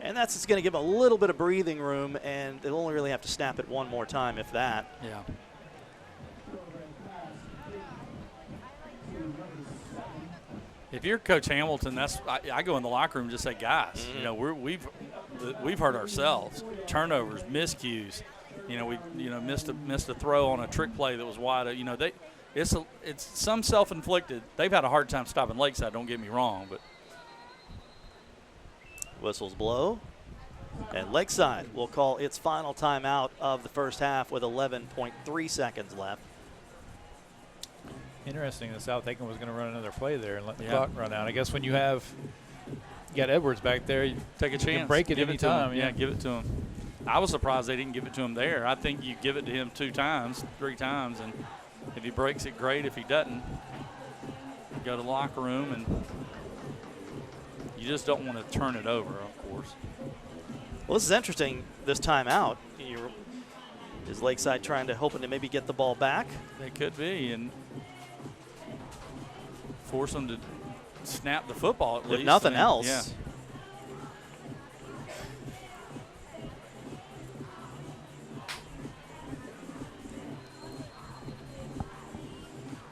and that's just going to give him a little bit of breathing room, and they'll only really have to snap it one more time, if that. Yeah. If you're Coach Hamilton, I go in the locker room and just say, guys, we've hurt ourselves. Turnovers, miscues. We missed a throw on a trick play that was wide. It's some self-inflicted. They've had a hard time stopping Lakeside. Don't get me wrong, but whistles blow, and Lakeside will call its final timeout of the first half with 11.3 seconds left. Interesting that South Aiken was going to run another play there and let the clock run out. I guess when you got Edwards back there, you take a chance. You can break it any time. Yeah, give it to him. I was surprised they didn't give it to him there. I think you give it to him 2 times, 3 times, and if he breaks it, great. If he doesn't, go to the locker room, and you just don't want to turn it over, of course. Well, this is interesting, this timeout. Is Lakeside hoping to maybe get the ball back? They could be, and force them to snap the football at least. If nothing else. Yeah.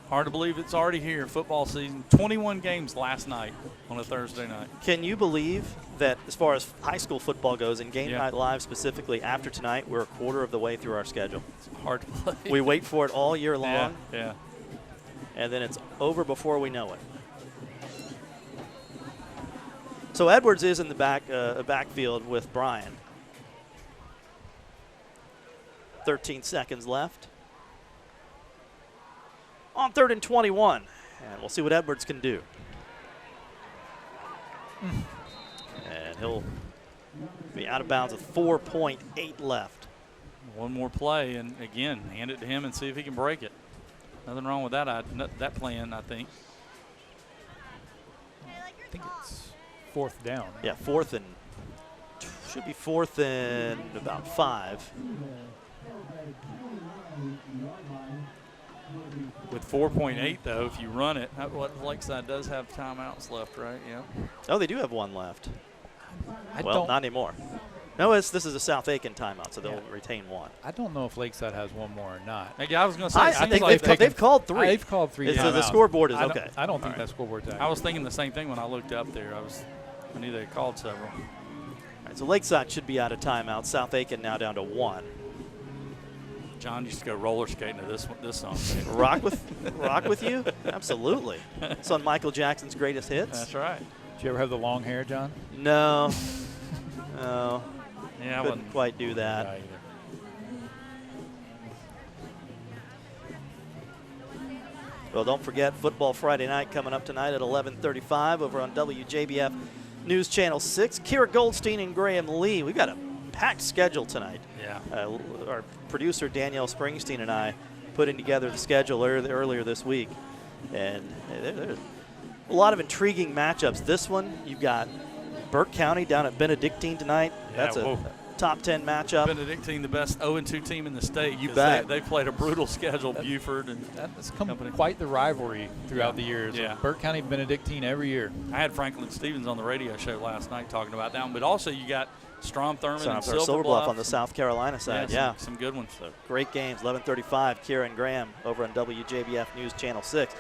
Hard to believe it's already here, football season. 21 games last night on a Thursday night. Can you believe that as far as high school football goes, and Game Night Live specifically, after tonight, we're a quarter of the way through our schedule? It's hard to believe. We wait for it all year long. Yeah. And then it's over before we know it. So Edwards is in the backfield with Brian. 13 seconds left. On 3rd and 21. And we'll see what Edwards can do. And he'll be out of bounds with 4.8 left. One more play, and again, hand it to him and see if he can break it. Nothing wrong with that plan, I think. I think it's 4th down. Yeah, should be 4th and about 5. With 4.8, though, if you run it, Lakeside does have timeouts left, right? Yeah. Oh, they do have one left. Well, not anymore. No, this is a South Aiken timeout, so they'll retain one. I don't know if Lakeside has one more or not. Yeah, I was going to say. I think they've called 3. They've called 3 So the scoreboard is okay. I don't think that scoreboard's accurate. I was thinking the same thing when I looked up there. I knew they had called several. All right, so Lakeside should be out of timeout. South Aiken now down to 1. John used to go roller skating to this song. Rock with you? Absolutely. It's on Michael Jackson's greatest hits. That's right. Did you ever have the long hair, John? No. Yeah, I couldn't quite do that. Either. Well, don't forget Football Friday night coming up tonight at 11:35 over on WJBF News Channel 6. Kira Goldstein and Graham Lee. We've got a packed schedule tonight. Yeah. Our producer Danielle Springsteen and I putting together the schedule earlier this week. And there's a lot of intriguing matchups. This one, you've got Burke County down at Benedictine tonight. That's a top 10 matchup. Benedictine, the best 0-2 team in the state. You bet. They played a brutal schedule, Buford. And that's quite the rivalry throughout the years. Yeah. Burke County, Benedictine every year. I had Franklin Stevens on the radio show last night talking about that one. But also you got Strom Thurmond and Silver Bluff on the South Carolina side. Yeah, some good ones. So great games. 11:35. Kira and Graham over on WJBF News Channel 6.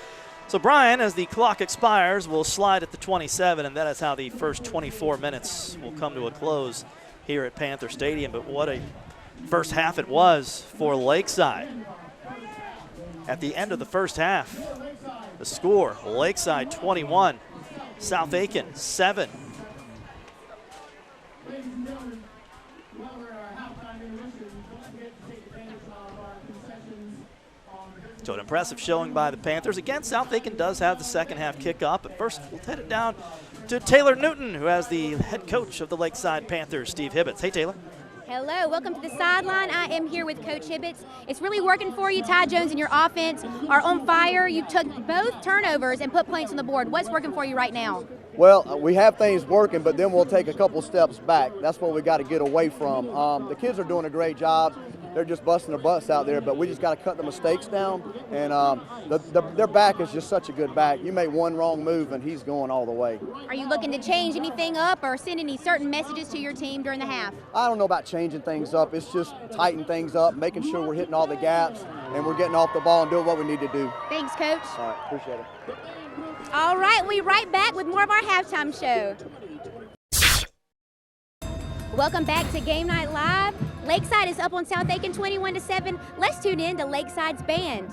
So Brian, as the clock expires, will slide at the 27, and that is how the first 24 minutes will come to a close here at Panther Stadium. But what a first half it was for Lakeside. At the end of the first half, the score: Lakeside 21, South Aiken 7. So an impressive showing by the Panthers. Again, South Aiken does have the second half kickoff, but first we'll head it down to Taylor Newton, who has the head coach of the Lakeside Panthers, Steve Hibbets. Hey, Taylor. Hello, welcome to the sideline. I am here with Coach Hibbets. It's really working for you. Ty Jones and your offense are on fire. You took both turnovers and put points on the board. What's working for you right now? Well, we have things working, but then we'll take a couple steps back. That's what we got to get away from. The kids are doing a great job. They're just busting their butts out there, but we just got to cut the mistakes down. And their back is just such a good back. You make one wrong move, and he's going all the way. Are you looking to change anything up or send any certain messages to your team during the half? I don't know about changing things up. It's just tighten things up, making sure we're hitting all the gaps, and we're getting off the ball and doing what we need to do. Thanks, Coach. All right, appreciate it. All right, we'll be right back with more of our halftime show. Welcome back to Game Night Live. Lakeside is up on South Aiken 21-7. Let's tune in to Lakeside's band.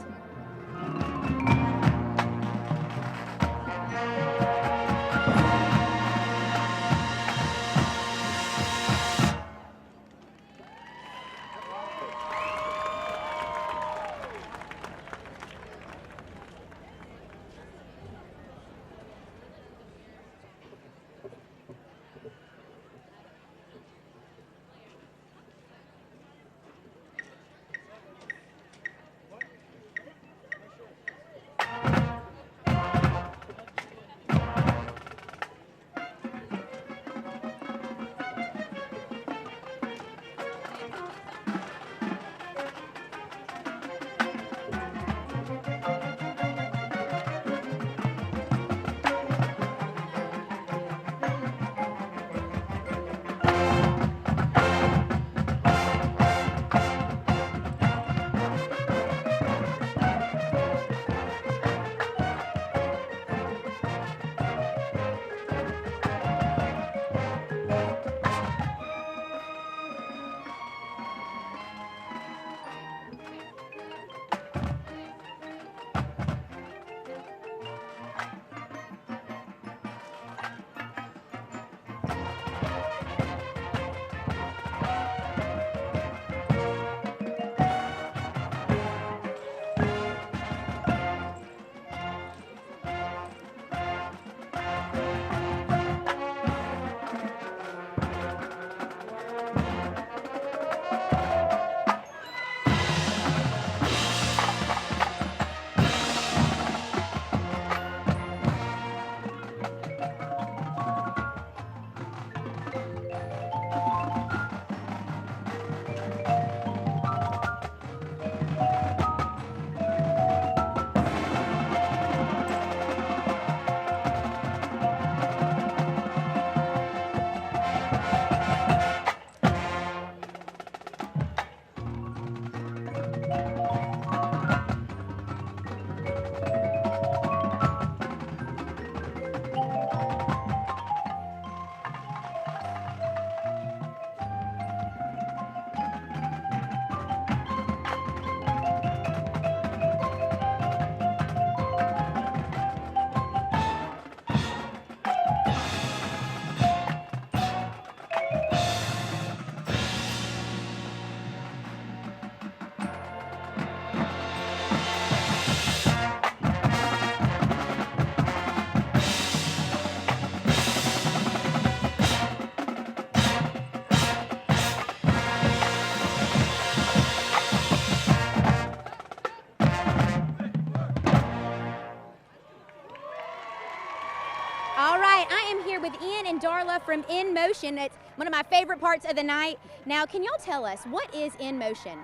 Carla from In Motion. It's one of my favorite parts of the night. Now, can y'all tell us, what is In Motion?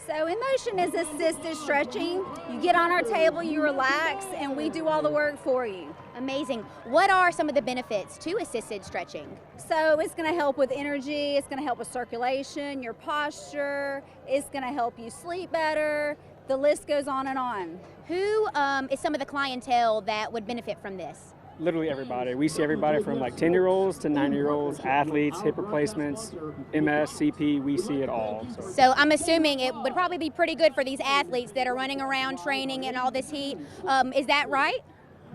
So In Motion is assisted stretching. You get on our table, you relax, and we do all the work for you. Amazing. What are some of the benefits to assisted stretching? So it's going to help with energy, it's going to help with circulation, your posture, it's going to help you sleep better. The list goes on and on. Who is some of the clientele that would benefit from this? Literally everybody. We see everybody from like 10-year-olds to 90-year-olds, athletes, hip replacements, MS, CP, we see it all. So I'm assuming it would probably be pretty good for these athletes that are running around training in all this heat. Is that right?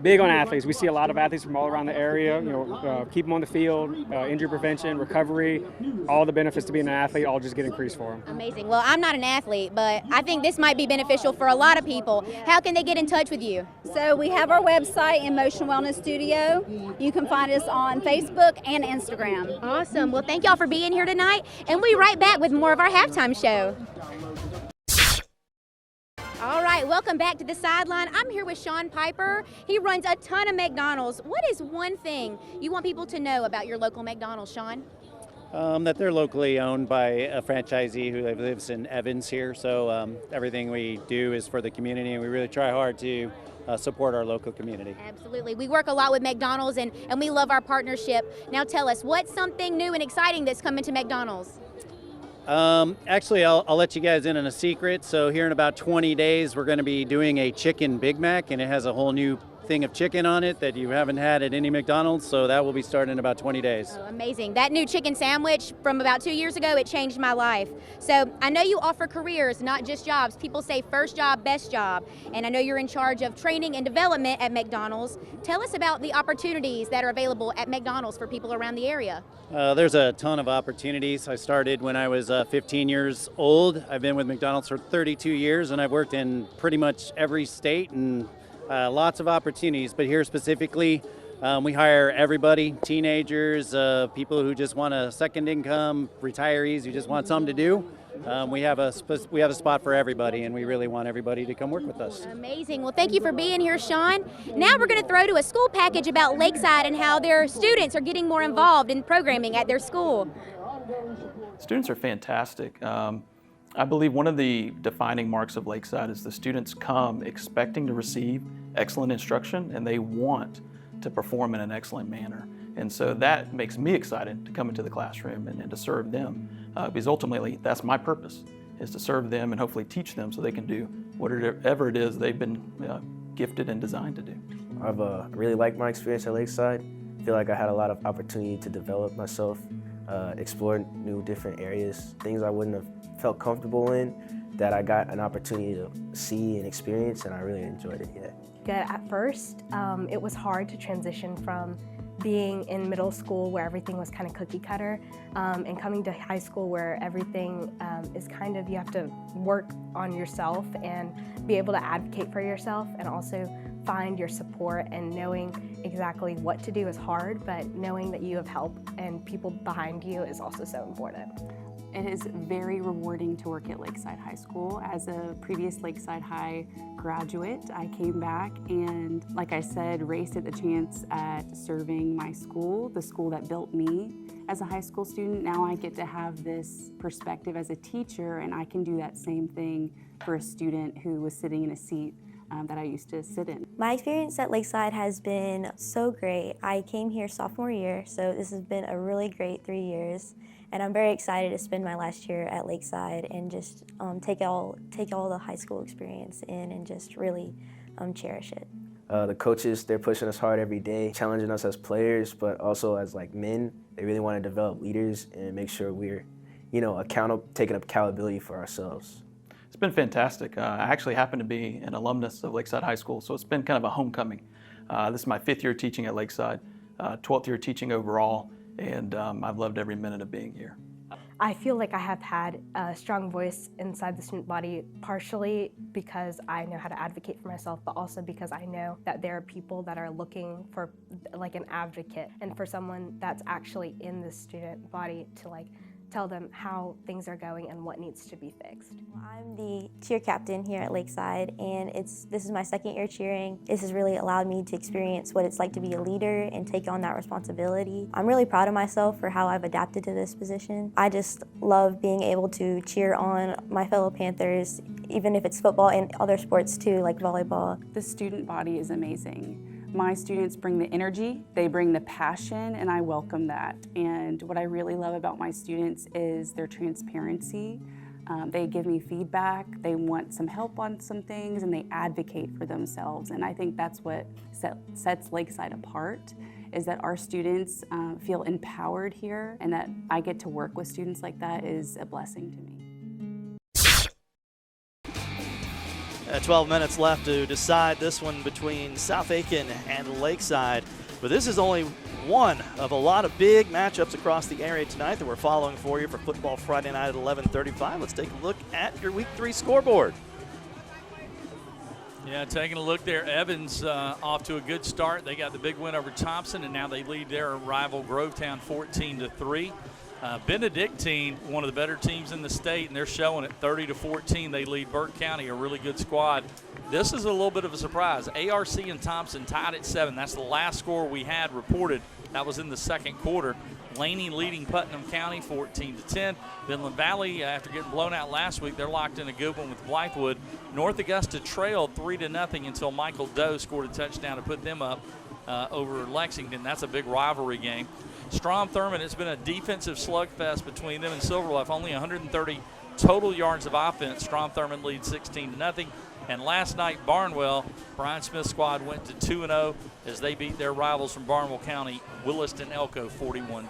Big on athletes. We see a lot of athletes from all around the area. Keep them on the field, injury prevention, recovery, all the benefits to being an athlete all just get increased for them. Amazing. Well, I'm not an athlete, but I think this might be beneficial for a lot of people. How can they get in touch with you? So we have our website, In Motion Wellness Studio. You can find us on Facebook and Instagram. Awesome. Well, thank y'all for being here tonight, and we'll be right back with more of our halftime show. All right, welcome back to the sideline. I'm here with Sean Piper. He runs a ton of McDonald's. What is one thing you want people to know about your local McDonald's, Sean? That they're locally owned by a franchisee who lives in Evans here. So everything we do is for the community, and we really try hard to support our local community. Absolutely. We work a lot with McDonald's, and we love our partnership. Now tell us, what's something new and exciting that's coming to McDonald's? Actually, I'll let you guys in on a secret. So here in about 20 days, we're going to be doing a chicken Big Mac, and it has a whole new thing of chicken on it that you haven't had at any McDonald's. So that will be starting in about 20 days. Oh, amazing. That new chicken sandwich from about 2 years ago, it changed my life. So I know you offer careers, not just jobs. People say first job, best job. And I know you're in charge of training and development at McDonald's. Tell us about the opportunities that are available at McDonald's for people around the area. There's a ton of opportunities. I started when I was 15 years old. I've been with McDonald's for 32 years, and I've worked in pretty much every state, and lots of opportunities. But here specifically, we hire everybody, teenagers, people who just want a second income, retirees who just want something to do. We have a spot for everybody, and we really want everybody to come work with us. Amazing. Well, thank you for being here, Sean. Now we're going to throw to a school package about Lakeside and how their students are getting more involved in programming at their school. Students are fantastic. I believe one of the defining marks of Lakeside is the students come expecting to receive excellent instruction, and they want to perform in an excellent manner. And so that makes me excited to come into the classroom and to serve them, because ultimately that's my purpose, is to serve them and hopefully teach them so they can do whatever it is they've been gifted and designed to do. I've really liked my experience at Lakeside. I feel like I had a lot of opportunity to develop myself, explore new different areas, things I wouldn't have felt comfortable in, that I got an opportunity to see and experience, and I really enjoyed it. Yeah. Good at first. It was hard to transition from being in middle school where everything was kind of cookie cutter and coming to high school where everything is kind of, you have to work on yourself and be able to advocate for yourself and also find your support, and knowing exactly what to do is hard, but knowing that you have help and people behind you is also so important. It is very rewarding to work at Lakeside High School. As a previous Lakeside High graduate, I came back and, like I said, raced at the chance at serving my school, the school that built me as a high school student. Now I get to have this perspective as a teacher, and I can do that same thing for a student who was sitting in a seat that I used to sit in. My experience at Lakeside has been so great. I came here sophomore year, so this has been a really great 3 years. And I'm very excited to spend my last year at Lakeside and just take all the high school experience in and just really cherish it. The coaches, they're pushing us hard every day, challenging us as players, but also as like men. They really want to develop leaders and make sure we're, taking accountability for ourselves. It's been fantastic. I actually happen to be an alumnus of Lakeside High School, so it's been kind of a homecoming. This is my 5th year teaching at Lakeside, 12th year teaching overall, and I've loved every minute of being here. I feel like I have had a strong voice inside the student body, partially because I know how to advocate for myself, but also because I know that there are people that are looking for like an advocate, and for someone that's actually in the student body to tell them how things are going and what needs to be fixed. I'm the cheer captain here at Lakeside, and this is my second year cheering. This has really allowed me to experience what it's like to be a leader and take on that responsibility. I'm really proud of myself for how I've adapted to this position. I just love being able to cheer on my fellow Panthers, even if it's football and other sports too, like volleyball. The student body is amazing. My students bring the energy, they bring the passion, and I welcome that. And what I really love about my students is their transparency. They give me feedback, they want some help on some things, and they advocate for themselves. And I think that's what sets Lakeside apart, is that our students feel empowered here, and that I get to work with students like that is a blessing to me. 12 minutes left to decide this one between South Aiken and Lakeside. But this is only one of a lot of big matchups across the area tonight that we're following for you for Football Friday night at 11:35. Let's take a look at your Week 3 scoreboard. Yeah, taking a look there, Evans off to a good start. They got the big win over Thompson, and now they lead their rival Grovetown 14-3. Benedictine, one of the better teams in the state, and they're showing it 30-14. They lead Burke County, a really good squad. This is a little bit of a surprise. ARC and Thompson tied at 7. That's the last score we had reported. That was in the second quarter. Laney leading Putnam County 14-10. Midland Valley, after getting blown out last week, they're locked in a good one with Blythewood. North Augusta trailed 3-0 until Michael Doe scored a touchdown to put them up over Lexington. That's a big rivalry game. Strom Thurmond, it's been a defensive slugfest between them and Silverbluff. Only 130 total yards of offense. Strom Thurmond leads 16-0. And last night, Barnwell, Brian Smith's squad went to 2-0 as they beat their rivals from Barnwell County, Williston Elko, 41-0.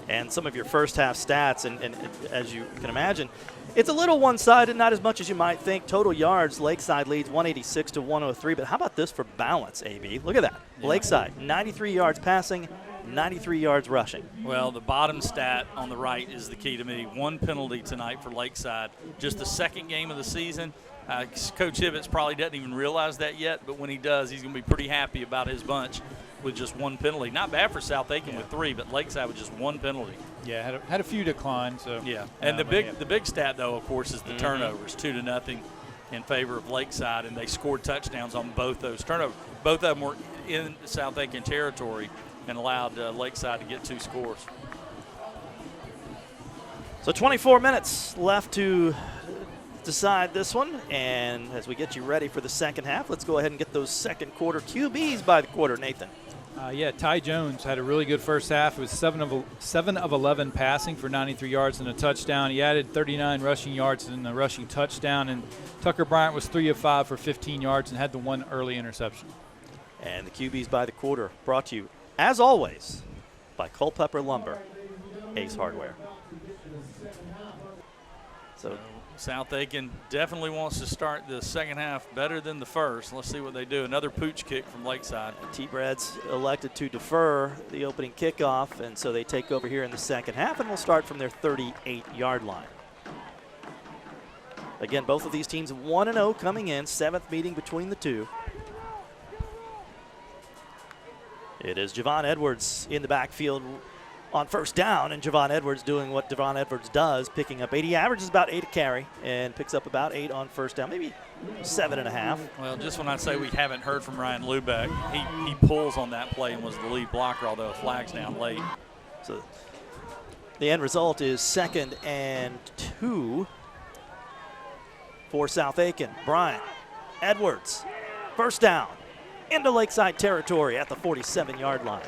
And some of your first half stats, and as you can imagine, it's a little one-sided, not as much as you might think. Total yards, Lakeside leads 186-103. But how about this for balance, AB? Look at that. Yeah. Lakeside, 93 yards passing, 93 yards rushing. Well, the bottom stat on the right is the key to me. One penalty tonight for Lakeside. Just the second game of the season. Coach Hibbets probably doesn't even realize that yet, but when he does, he's going to be pretty happy about his bunch with just one penalty. Not bad for South Aiken with 3, but Lakeside with just one penalty. Yeah, had a few declines. So yeah, and the big stat though, of course, is the turnovers, 2-0 in favor of Lakeside, and they scored touchdowns on both those turnovers. Both of them were in South Aiken territory and allowed Lakeside to get 2 scores. So 24 minutes left to decide this one, and as we get you ready for the second half, let's go ahead and get those second quarter QBs by the quarter. Nathan. Yeah, Ty Jones had a really good first half. It was 7 of 11 passing for 93 yards and a touchdown. He added 39 rushing yards and a rushing touchdown. And Tucker Bryant was 3 of 5 for 15 yards and had the 1 early interception. And the QBs by the quarter brought to you, as always, by Culpeper Lumber, Ace Hardware. So South Aiken definitely wants to start the second half better than the first. Let's see what they do. Another pooch kick from Lakeside. T-Brads elected to defer the opening kickoff, and so they take over here in the second half, and will start from their 38-yard line. Again, both of these teams 1-0 coming in, 7th meeting between the two. It is Javon Edwards in the backfield on first down, and Javon Edwards doing what Javon Edwards does, picking up 8. He averages about 8 a carry and picks up about 8 on first down, maybe 7.5. Well, just when I say we haven't heard from Ryan Lubeck, he pulls on that play and was the lead blocker, although a flag's down late. So the end result is 2nd and 2 for South Aiken. Bryant, Edwards, first down into Lakeside territory at the 47-yard line.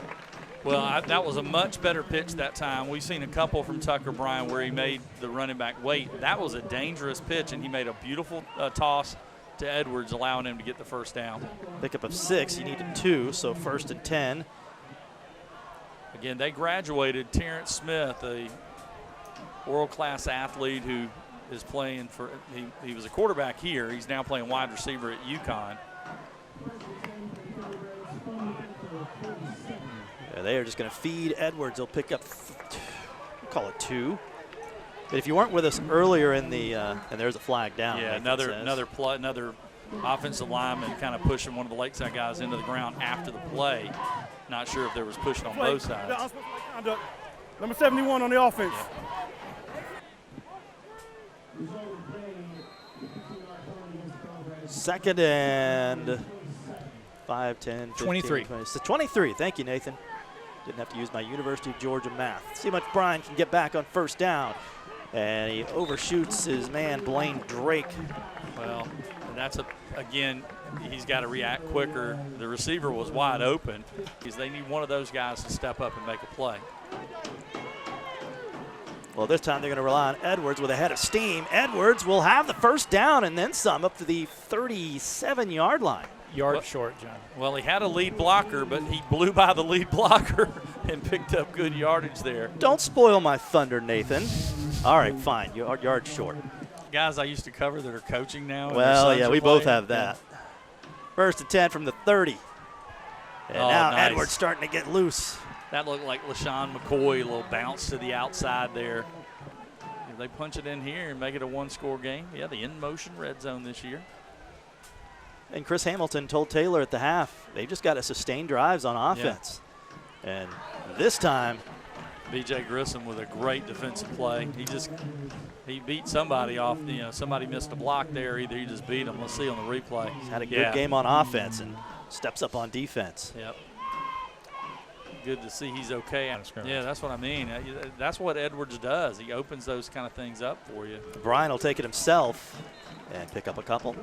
Well, that was a much better pitch that time. We've seen a couple from Tucker Bryan where he made the running back wait. That was a dangerous pitch, and he made a beautiful toss to Edwards, allowing him to get the first down. Pickup of 6. He needed 2, so 1st and 10. Again, they graduated Terrence Smith, a world-class athlete who is playing for – he was a quarterback here. He's now playing wide receiver at UConn. They are just going to feed Edwards. They'll pick up, we'll call it 2. But if you weren't with us earlier in the, and there's a flag down. Yeah, another offensive lineman kind of pushing one of the Lakeside guys into the ground after the play. Not sure if there was pushing on both sides. Number 71 on the offense. Second and 5, 10, 15, 23. 20. So 23. Thank you, Nathan. Didn't have to use my University of Georgia math. See how much Brian can get back on first down. And he overshoots his man, Blaine Drake. Well, that's again, he's got to react quicker. The receiver was wide open because they need one of those guys to step up and make a play. Well, this time they're going to rely on Edwards with a head of steam. Edwards will have the first down and then some up to the 37-yard line. Yard short, John. Well, he had a lead blocker, but he blew by the lead blocker and picked up good yardage there. Don't spoil my thunder, Nathan. All right, fine. Yard short. Guys I used to cover that are coaching now. Well, yeah, we both have that. First and 10 from the 30. And now nice. Edwards starting to get loose. That looked like LaShawn McCoy, a little bounce to the outside there. If they punch it in here and make it a one-score game, yeah, the in-motion red zone this year. And Chris Hamilton told Taylor at the half, they just got to sustain drives on offense. Yeah. And this time, B.J. Grissom with a great defensive play. He beat somebody off. You know, somebody missed a block there. Either he just beat him. Let's see on the replay. He's had a good game on offense and steps up on defense. Yep. Good to see he's okay. Yeah, that's what I mean. That's what Edwards does. He opens those kind of things up for you. Brian will take it himself and pick up a couple.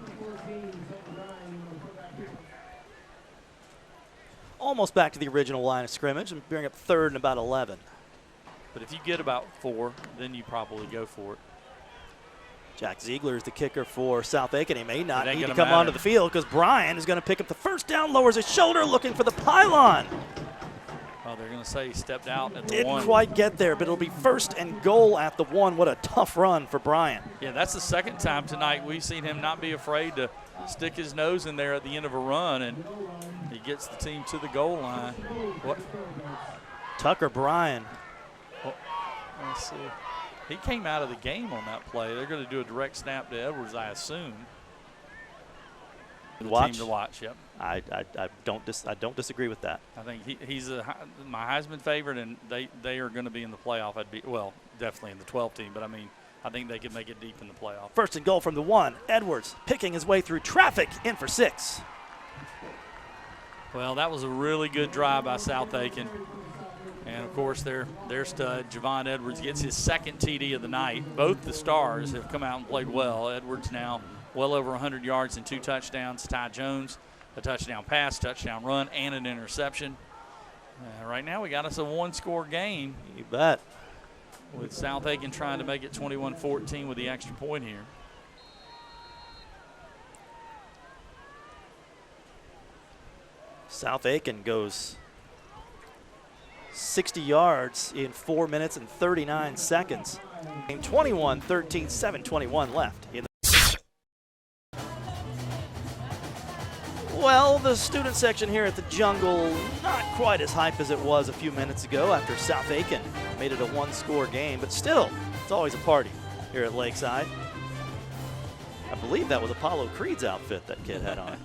Almost back to the original line of scrimmage and bring up third and about 11. But if you get about 4, then you probably go for it. Jack Ziegler is the kicker for South Aiken. He may not need to come matter. onto the field because Brian is going to pick up the first down, lowers his shoulder, looking for the pylon. Well, they're going to say he stepped out at the Didn't 1. quite get there, but it'll be first and goal at the 1. What a tough run for Brian. Yeah, that's the second time tonight we've seen him not be afraid to stick his nose in there at the end of a run, and he gets the team to the goal line. What? Tucker Bryan. Well, let's see. He came out of the game on that play. They're going to do a direct snap to Edwards, I assume. The team to watch. Yep. I don't disagree with that. I think he's my Heisman favorite, and they are going to be in the playoff. Definitely in the 12 team, but I mean, I think they could make it deep in the playoff. First and goal from the 1. Edwards picking his way through traffic, in for 6. Well, that was a really good drive by South Aiken. And, of course, their stud, Javon Edwards, gets his second TD of the night. Both the stars have come out and played well. Edwards now well over 100 yards and 2 touchdowns. Ty Jones, a touchdown pass, touchdown run, and an interception. Right now we got us a one-score game. You bet. With South Aiken trying to make it 21-14 with the extra point here. South Aiken goes 60 yards in 4 minutes and 39 seconds. 21-13, 7:21 left. Well, the student section here at the Jungle, not quite as hype as it was a few minutes ago after South Aiken made it a one-score game, but still, it's always a party here at Lakeside. I believe that was Apollo Creed's outfit that kid had on.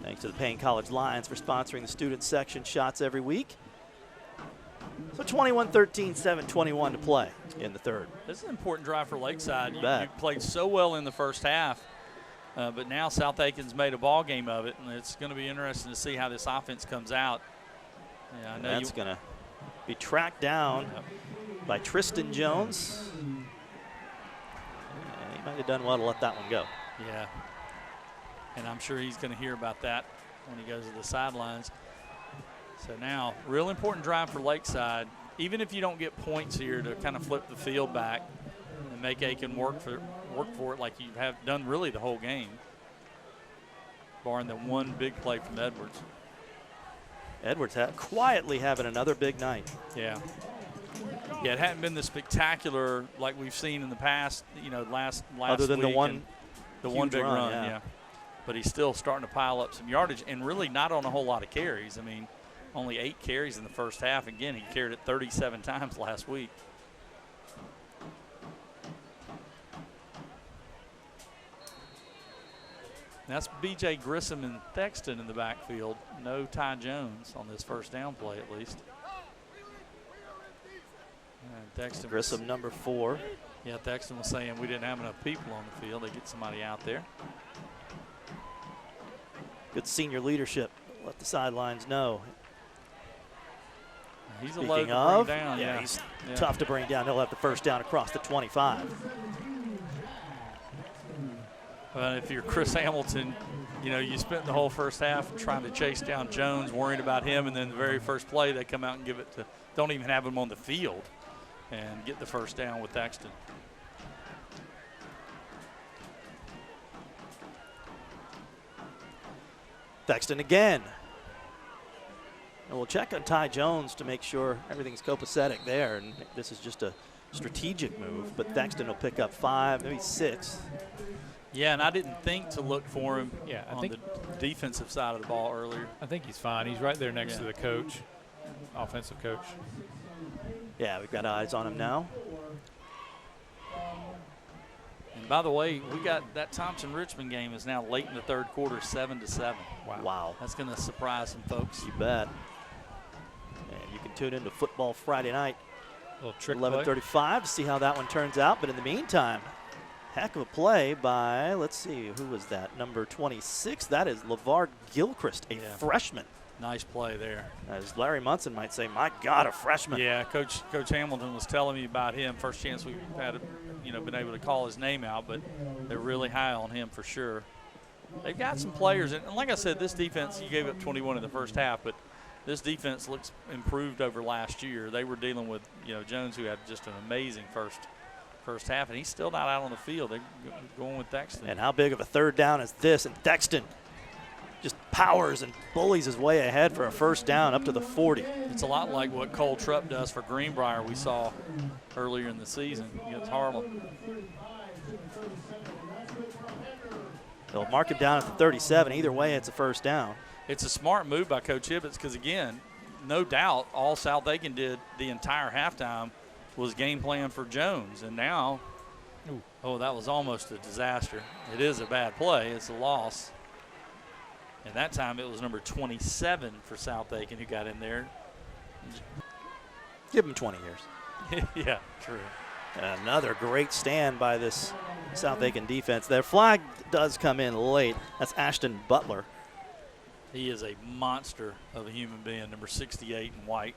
Thanks to the Payne College Lions for sponsoring the student section shots every week. So 21-13, 7:21 to play in the third. This is an important drive for Lakeside. You Bet. played so well in the first half, but now South Aiken's made a ball game of it, and it's going to be interesting to see how this offense comes out. Yeah, I know that's going to be tracked down by Tristan Jones. Yeah, he might have done well to let that one go. Yeah. And I'm sure he's going to hear about that when he goes to the sidelines. So now, real important drive for Lakeside. Even if you don't get points here to kind of flip the field back and make Aiken work for it like you have done really the whole game, barring the one big play from Edwards. Edwards quietly having another big night. Yeah. Yeah, it hadn't been the spectacular like we've seen in the past, last Other than week the one big run, yeah. But he's still starting to pile up some yardage and really not on a whole lot of carries. I mean, only 8 carries in the first half. Again, he carried it 37 times last week. That's B.J. Grissom and Thexton in the backfield. No Ty Jones on this first down play, at least. Thexton Grissom, number 4. Yeah, Thexton was saying we didn't have enough people on the field. They get somebody out there. Good senior leadership. Let the sidelines know. He's a Speaking load to of, bring down. yeah, he's tough to bring down. He'll have the first down across the 25. If you're Chris Hamilton, you spent the whole first half trying to chase down Jones, worrying about him, and then the very first play they come out and give it to, don't even have him on the field, and get the first down with Thexton. Thexton again. And we'll check on Ty Jones to make sure everything's copacetic there. And this is just a strategic move, but Thexton will pick up 5, maybe 6. Yeah, and I didn't think to look for him on think the defensive side of the ball earlier. I think he's fine. He's right there next to the coach, offensive coach. Yeah, we've got eyes on him now. And by the way, we got that Thompson-Richmond game is now late in the third quarter, 7-7. Wow. That's going to surprise some folks. You bet. And you can tune into Football Friday night, little trick 11:35 to see how that one turns out. But in the meantime, heck of a play by, let's see, who was that? Number 26. That is LeVar Gilchrist, a freshman. Nice play there. As Larry Munson might say, my God, a freshman. Yeah, Coach Hamilton was telling me about him. First chance we've had, been able to call his name out, but they're really high on him for sure. They've got some players, and like I said, this defense, you gave up 21 in the first half, but this defense looks improved over last year. They were dealing with, Jones, who had just an amazing first half, and he's still not out on the field. They're going with Thexton. And how big of a third down is this? And Thexton just powers and bullies his way ahead for a first down up to the 40. It's a lot like what Cole Trupp does for Greenbrier we saw earlier in the season against Harlem. They'll mark him down at the 37. Either way, it's a first down. It's a smart move by Coach Hibbets because, again, no doubt all South Aiken did the entire halftime was game plan for Jones. And now, that was almost a disaster. It is a bad play. It's a loss. And that time it was number 27 for South Aiken who got in there. Give him 20 years. Yeah, true. Another great stand by this South Aiken defense. Their flag does come in late. That's Ashton Butler. He is a monster of a human being, number 68 in white.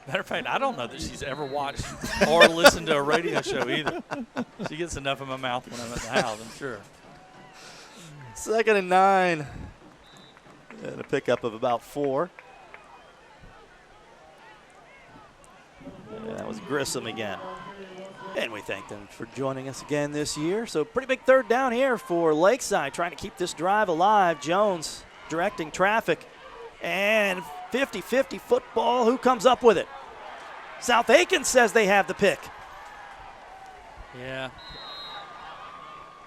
Matter of fact, I don't know that she's ever watched or listened to a radio show either. She gets enough in my mouth when I'm at the house, I'm sure. 2nd and 9. And a pickup of about 4. And that was Grissom again. And we thank them for joining us again this year. So pretty big third down here for Lakeside, trying to keep this drive alive. Jones directing traffic. And 50-50 football. Who comes up with it? South Aiken says they have the pick. Yeah.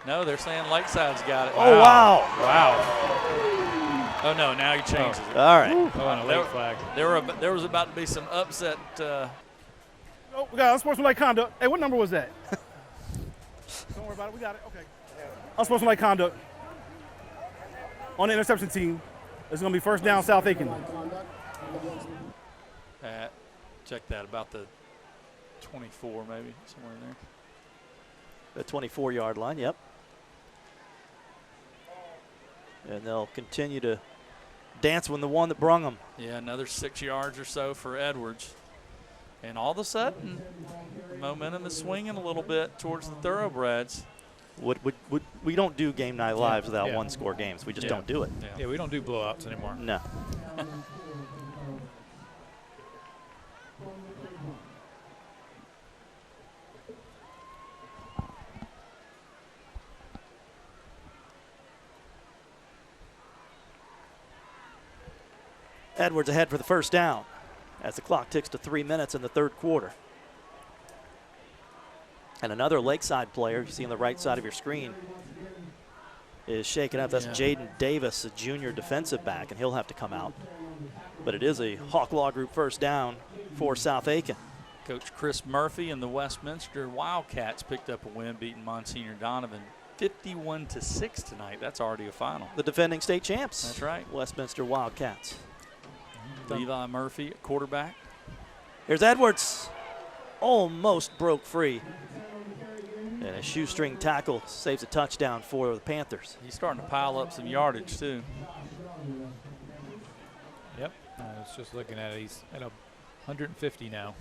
No, they're saying Lakeside's got it. Oh, wow. Oh, no, now he changes it. All right. Oh, and a late flag. There was about to be some upset. We got unsportsmanlike conduct. Hey, what number was that? Don't worry about it. We got it. Okay. Unsportsmanlike conduct on the interception team. It's going to be first down, South Aiken. Check that, about the 24 maybe, somewhere in there. The 24-yard line, yep. And they'll continue to dance with the one that brung them. Yeah, another 6 yards or so for Edwards. And all of a sudden, momentum is swinging a little bit towards the Thoroughbreds. We don't do game night lives without one-score games. We just don't do it. Yeah, we don't do blowouts anymore. No. Edwards ahead for the first down as the clock ticks to 3 minutes in the third quarter. And another Lakeside player, you see on the right side of your screen, is shaken up. That's Jaden Davis, a junior defensive back, and he'll have to come out. But it is a Hawk Law Group first down for South Aiken. Coach Chris Murphy and the Westminster Wildcats picked up a win, beating Monsignor Donovan 51-6 tonight. That's already a final. The defending state champs. That's right. Westminster Wildcats. Levi Murphy at quarterback. Here's Edwards. Almost broke free. And a shoestring tackle saves a touchdown for the Panthers. He's starting to pile up some yardage, too. Yep. I was just looking at it. He's at 150 now.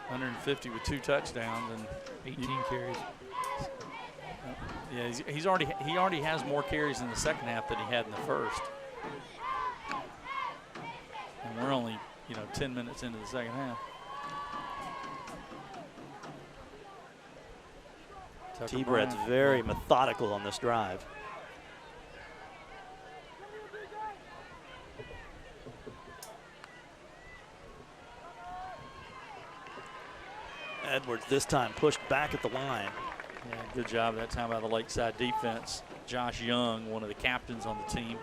150 with 2 touchdowns and 18 carries. Yeah, he already has more carries in the second half than he had in the first. And we're only, 10 minutes into the second half. T-Bred's very methodical on this drive. Edwards this time pushed back at the line. Yeah, good job that time by the Lakeside defense. Josh Young, one of the captains on the team,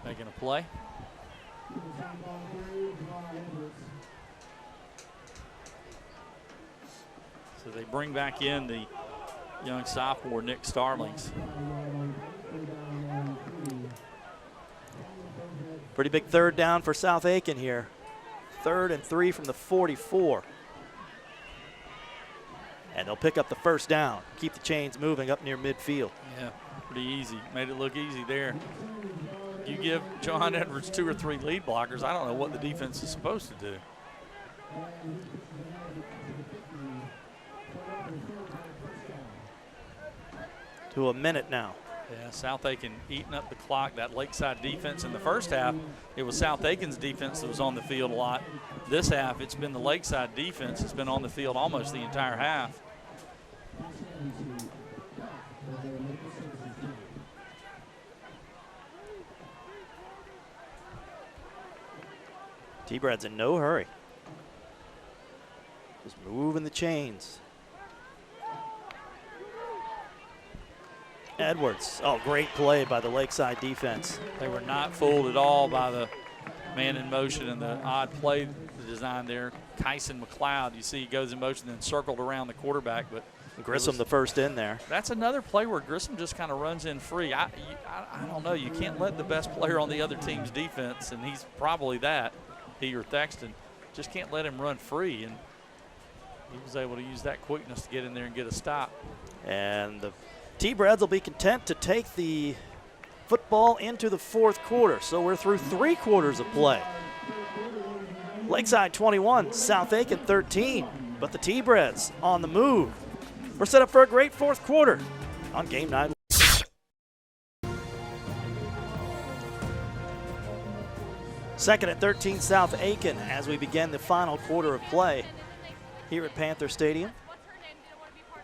making a play. So they bring back in the young sophomore, Nick Starlings. Pretty big third down for South Aiken here. 3rd and 3 from the 44. And they'll pick up the first down, keep the chains moving up near midfield. Yeah, pretty easy. Made it look easy there. You give John Edwards 2 or 3 lead blockers, I don't know what the defense is supposed to do. To a minute now. Yeah, South Aiken eating up the clock. That Lakeside defense in the first half, it was South Aiken's defense that was on the field a lot. This half, it's been the Lakeside defense that's been on the field almost the entire half. T-Bred's in no hurry. Just moving the chains. Edwards. Oh, great play by the Lakeside defense. They were not fooled at all by the man in motion and the odd play design there. Kyson McLeod, you see he goes in motion then circled around the quarterback, but Grissom the first in there. That's another play where Grissom just kind of runs in free. I don't know. You can't let the best player on the other team's defense, and he's probably that, he or Thexton, just can't let him run free. And he was able to use that quickness to get in there and get a stop. And the T-Breds will be content to take the football into the 4th quarter. So we're through 3 quarters of play. Lakeside 21, South Aiken 13. But the T-Breds on the move. We're set up for a great 4th quarter on Game Night. Second and 13, South Aiken as we begin the final quarter of play here at Panther Stadium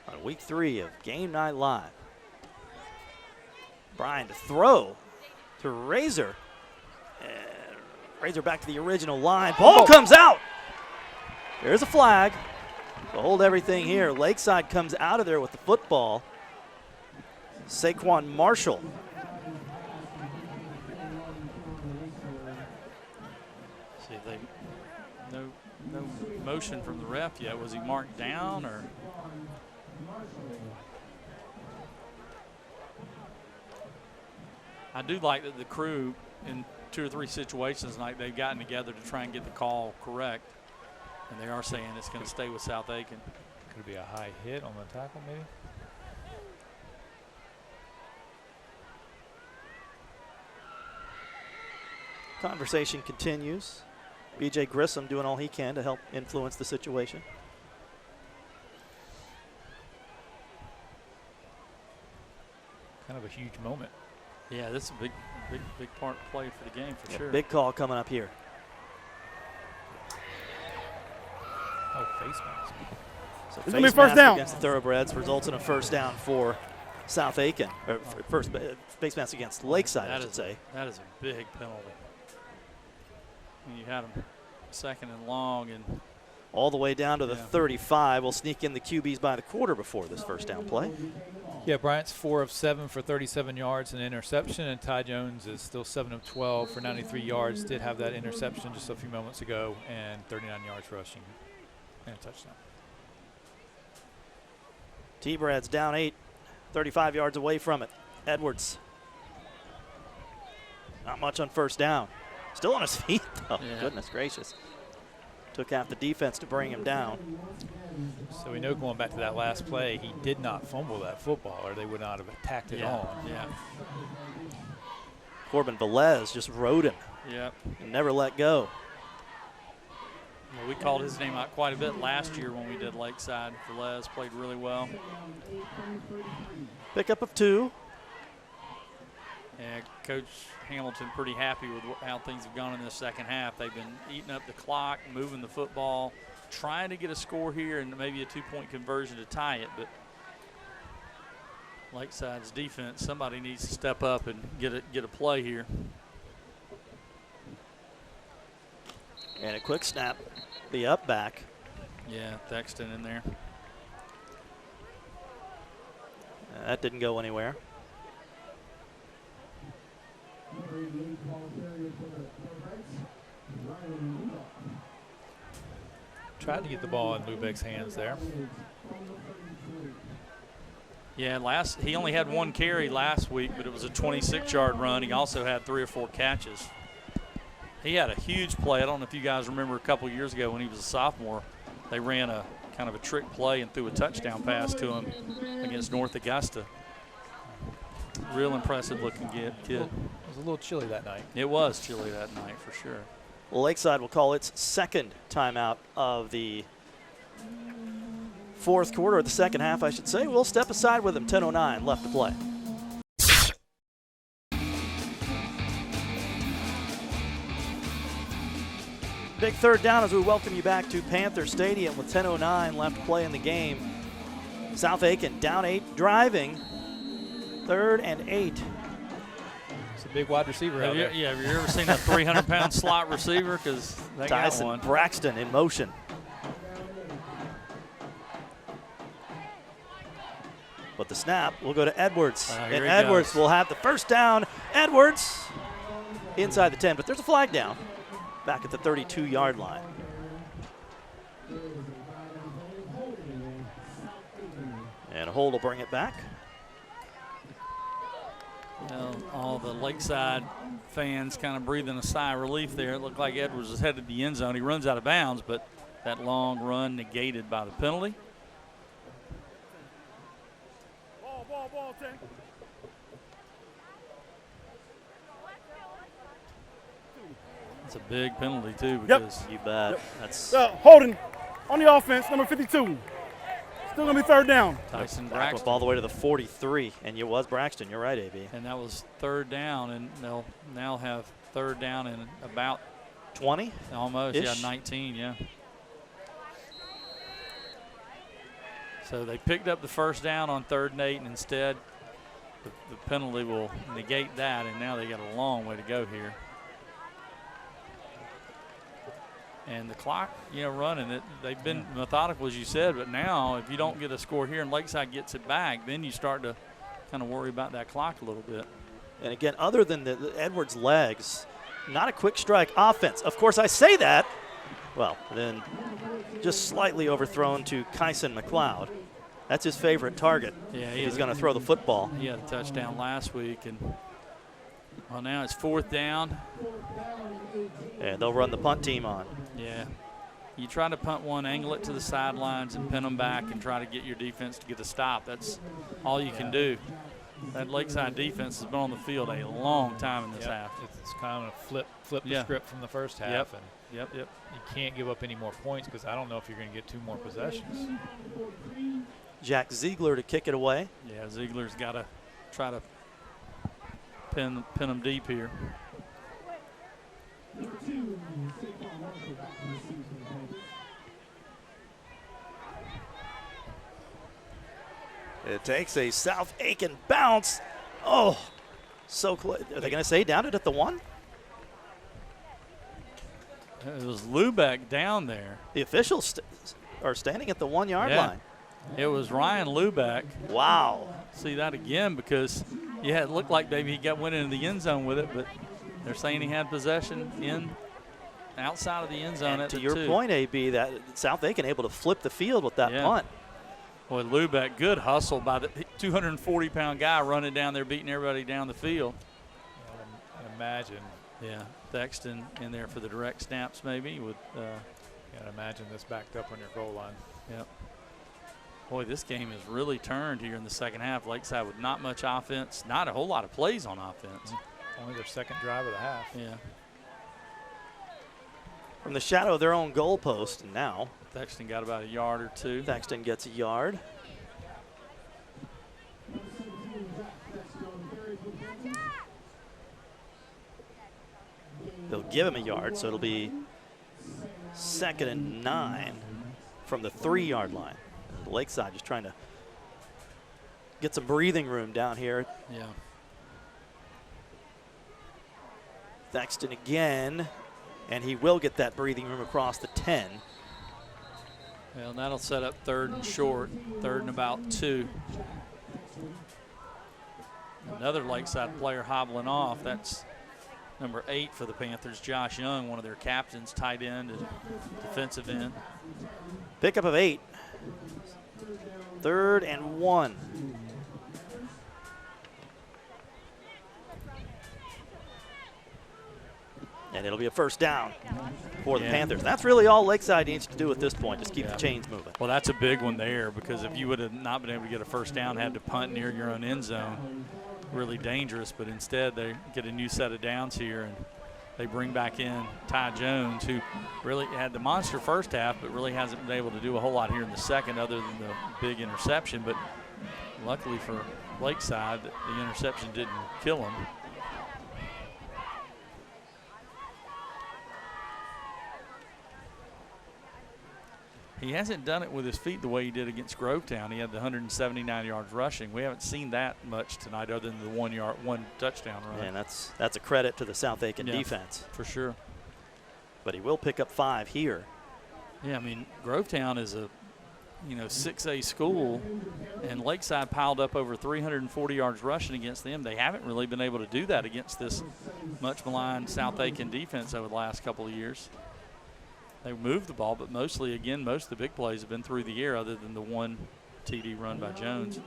on week 3 of Game Night Live. Bryan to throw to Razor. And Razor back to the original line. Ball comes out. There's a flag. To hold everything here. Lakeside comes out of there with the football. Saquon Marshall. See if they no motion from the ref yet. Was he marked down or? I do like that the crew in 2 or 3 situations like they've gotten together to try and get the call correct. And they are saying it's going to stay with South Aiken. Could it be a high hit on the tackle maybe? Conversation continues. B.J. Grissom doing all he can to help influence the situation. Kind of a huge moment. Yeah, this is a big part play for the game for sure. Big call coming up here. Oh, face mask. So It's gonna be first down against the Thoroughbreds results in a first down for South Aiken. Or first face mask against Lakeside, I should say. That is a big penalty. And you had them 2nd and long and all the way down to the 35. We'll sneak in the QBs by the quarter before this first down play. Yeah, Bryant's 4 of 7 for 37 yards and an interception, and Ty Jones is still 7 of 12 for 93 yards. Did have that interception just a few moments ago, and 39 yards rushing and a touchdown. T-Bred's down 8, 35 yards away from it. Edwards. Not much on first down. Still on his feet, though. Yeah. Goodness gracious. Took half the defense to bring him down. So we know going back to that last play, he did not fumble that football, or they would not have attacked it on. Yeah. Corbin Velez just rode him. Yep. And never let go. Well, we called his name out quite a bit last year when we did Lakeside. Velez played really well. Pickup of 2. Yeah, Coach Hamilton pretty happy with how things have gone in the second half. They've been eating up the clock, moving the football, trying to get a score here and maybe a 2-point conversion to tie it. But Lakeside's defense, somebody needs to step up and get a play here. And a quick snap. The up back. Yeah, Thexton in there. That didn't go anywhere. Tried to get the ball in Lubeck's hands there. Yeah, he only had 1 carry last week, but it was a 26-yard run. He also had 3 or 4 catches. He had a huge play. I don't know if you guys remember a couple years ago when he was a sophomore, they ran a kind of a trick play and threw a touchdown pass to him against North Augusta. Real impressive looking kid. It was a little chilly that night. It was chilly that night for sure. Lakeside will call its second timeout of the fourth quarter, or the second half, I should say. We'll step aside with them. 10:09 left to play. Big third down as we welcome you back to Panther Stadium with 10:09 left to play in the game. South Aiken down 8, driving. 3rd and 8. It's a big wide receiver out there. Yeah, have you ever seen a 300-pound slot receiver? Because they got one. Braxton in motion. But the snap will go to Edwards. And Edwards will have the first down. Edwards inside the 10, but there's a flag down back at the 32-yard line. And a hold will bring it back. Well, all the Lakeside fans kind of breathing a sigh of relief there. It looked like Edwards was headed to the end zone. He runs out of bounds, but that long run negated by the penalty. Ball, 10. It's a big penalty, too, because you bet. That's holding on the offense, number 52. Still going to be 3rd down. Tyson back Braxton. up all the way to the 43, and it was Braxton. You're right, AB. And that was 3rd down, and they'll now have 3rd down in about 20? Almost, yeah, 19, yeah. So they picked up the first down on 3rd and 8, and instead the penalty will negate that, and now they got a long way to go here. And the clock, running. They've been methodical, as you said, but now if you don't get a score here and Lakeside gets it back, then you start to kind of worry about that clock a little bit. And again, other than the Edwards' legs, not a quick strike offense. Of course, I say that. Well, then just slightly overthrown to Kyson McLeod. That's his favorite target. Yeah, he's going to throw the football. He had a touchdown last week, and well, now it's 4th down. And they'll run the punt team on. Yeah. You try to punt one, angle it to the sidelines, and pin them back and try to get your defense to get a stop. That's all you can do. That Lakeside defense has been on the field a long time in this half. It's kind of flip the script from the first half. Yep. You can't give up any more points because I don't know if you're going to get 2 more possessions. Jack Ziegler to kick it away. Yeah, Ziegler's got to try to pin them deep here. It takes a South Aiken bounce. Oh, so close. Are they going to say down it at the 1? It was Lubeck down there. The officials are standing at the 1-yard line. It was Ryan Lubeck. Wow. See that again because, it looked like maybe he went into the end zone with it, but they're saying he had possession outside of the end zone. And at to the your 2. point, AB, that South Aiken able to flip the field with that punt. Boy, Lubeck, good hustle by the 240-pound guy running down there, beating everybody down the field. Imagine. Yeah, Thexton in there for the direct snaps maybe with Can't imagine this backed up on your goal line. Yep. Boy, this game has really turned here in the second half. Lakeside with not much offense, not a whole lot of plays on offense. Only their second drive of the half. Yeah. From the shadow of their own goal post, and now Thaxton got about a yard or two. Thaxton gets a yard. They'll give him a yard, so it'll be 2nd and 9 from the 3-yard line. Lakeside just trying to get some breathing room down here. Yeah. Thaxton again, and he will get that breathing room across the 10. Well, that'll set up 3rd and short, 3rd and about 2. Another Lakeside player hobbling off. That's number 8 for the Panthers, Josh Young, one of their captains, tight end and defensive end. Pickup of 8. 3rd and 1. And it'll be a first down for the Panthers. That's really all Lakeside needs to do at this point, just keep the chains moving. Well, that's a big one there, because if you would have not been able to get a first down, had to punt near your own end zone, really dangerous. But instead, they get a new set of downs here, and they bring back in Ty Jones, who really had the monster first half, but really hasn't been able to do a whole lot here in the second other than the big interception. But luckily for Lakeside, the interception didn't kill him. He hasn't done it with his feet the way he did against Grovetown. He had the 179 yards rushing. We haven't seen that much tonight other than the 1 touchdown run. And that's a credit to the South Aiken defense. For sure. But he will pick up 5 here. Yeah, I mean, Grovetown is a 6A school, and Lakeside piled up over 340 yards rushing against them. They haven't really been able to do that against this much maligned South Aiken defense over the last couple of years. They moved the ball, but mostly, again, most of the big plays have been through the air other than the 1 TD run by Jones.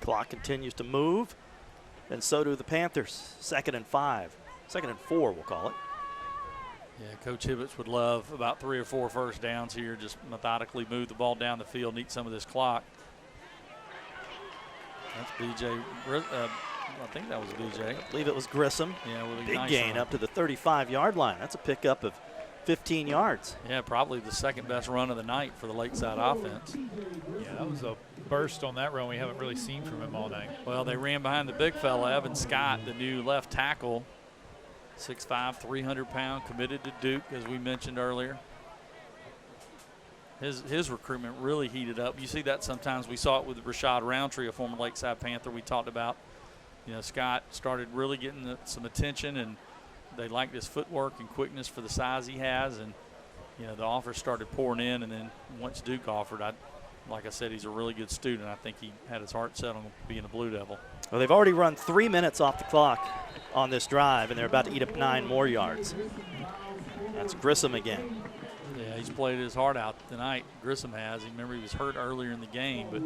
Clock continues to move, and so do the Panthers. 2nd and 5. 2nd and 4, we'll call it. Yeah, Coach Hibbets would love about 3 or 4 first downs here, just methodically move the ball down the field and eat some of this clock. That's BJ. I think that was BJ. I believe it was Grissom. Yeah, with a big nice gain run up to the 35-yard line. That's a pickup of 15 yards. Yeah, probably the second best run of the night for the Lakeside offense. Yeah, that was a burst on that run we haven't really seen from him all night. Well, they ran behind the big fella, Evan Scott, the new left tackle. 6'5", 300-pound, committed to Duke, as we mentioned earlier. His recruitment really heated up. You see that sometimes. We saw it with Rashad Roundtree, a former Lakeside Panther we talked about. Scott started really getting some attention, and they liked his footwork and quickness for the size he has. And, the offers started pouring in, and then once Duke offered, like I said, he's a really good student. I think he had his heart set on being a Blue Devil. Well, they've already run 3 minutes off the clock on this drive, and they're about to eat up 9 more yards. That's Grissom again. Yeah, he's played his heart out tonight. Grissom has. Remember, he was hurt earlier in the game, but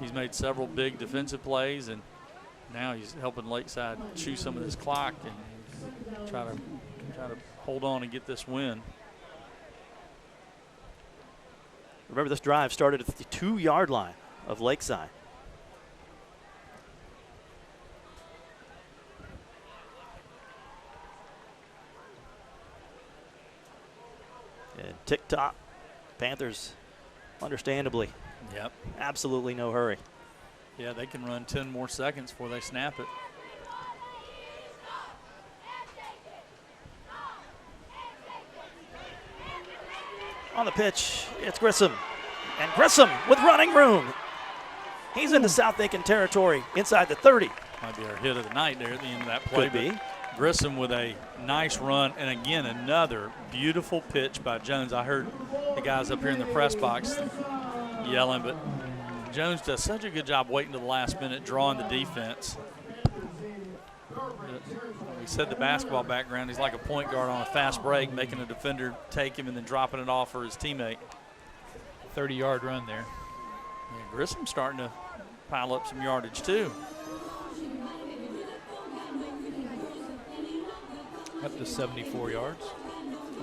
he's made several big defensive plays, and now he's helping Lakeside chew some of this clock and try to hold on and get this win. Remember, this drive started at the 2-yard line of Lakeside. And tick-tock, Panthers, understandably. Yep. Absolutely no hurry. Yeah, they can run 10 more seconds before they snap it. On the pitch, it's Grissom. And Grissom with running room. He's into South Aiken territory inside the 30. Might be our hit of the night there at the end of that play. Could be. Grissom with a nice run, and again, another beautiful pitch by Jones. I heard the guys up here in the press box yelling, but Jones does such a good job waiting to the last minute, drawing the defense. We said the basketball background, he's like a point guard on a fast break, making a defender take him and then dropping it off for his teammate. 30-yard run there. Yeah, Grissom's starting to pile up some yardage too. Up to 74 yards.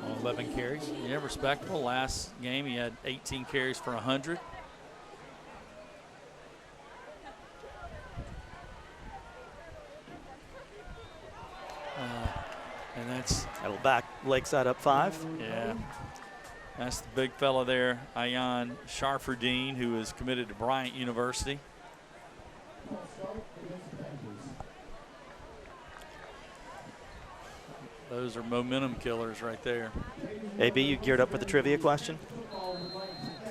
on 11 carries. Yeah, respectable. Last game he had 18 carries for 100. And that'll back Lakeside up 5. Yeah. That's the big fella there, Ayan Sharferdine, who is committed to Bryant University. Those are momentum killers right there. AB, you geared up for the trivia question?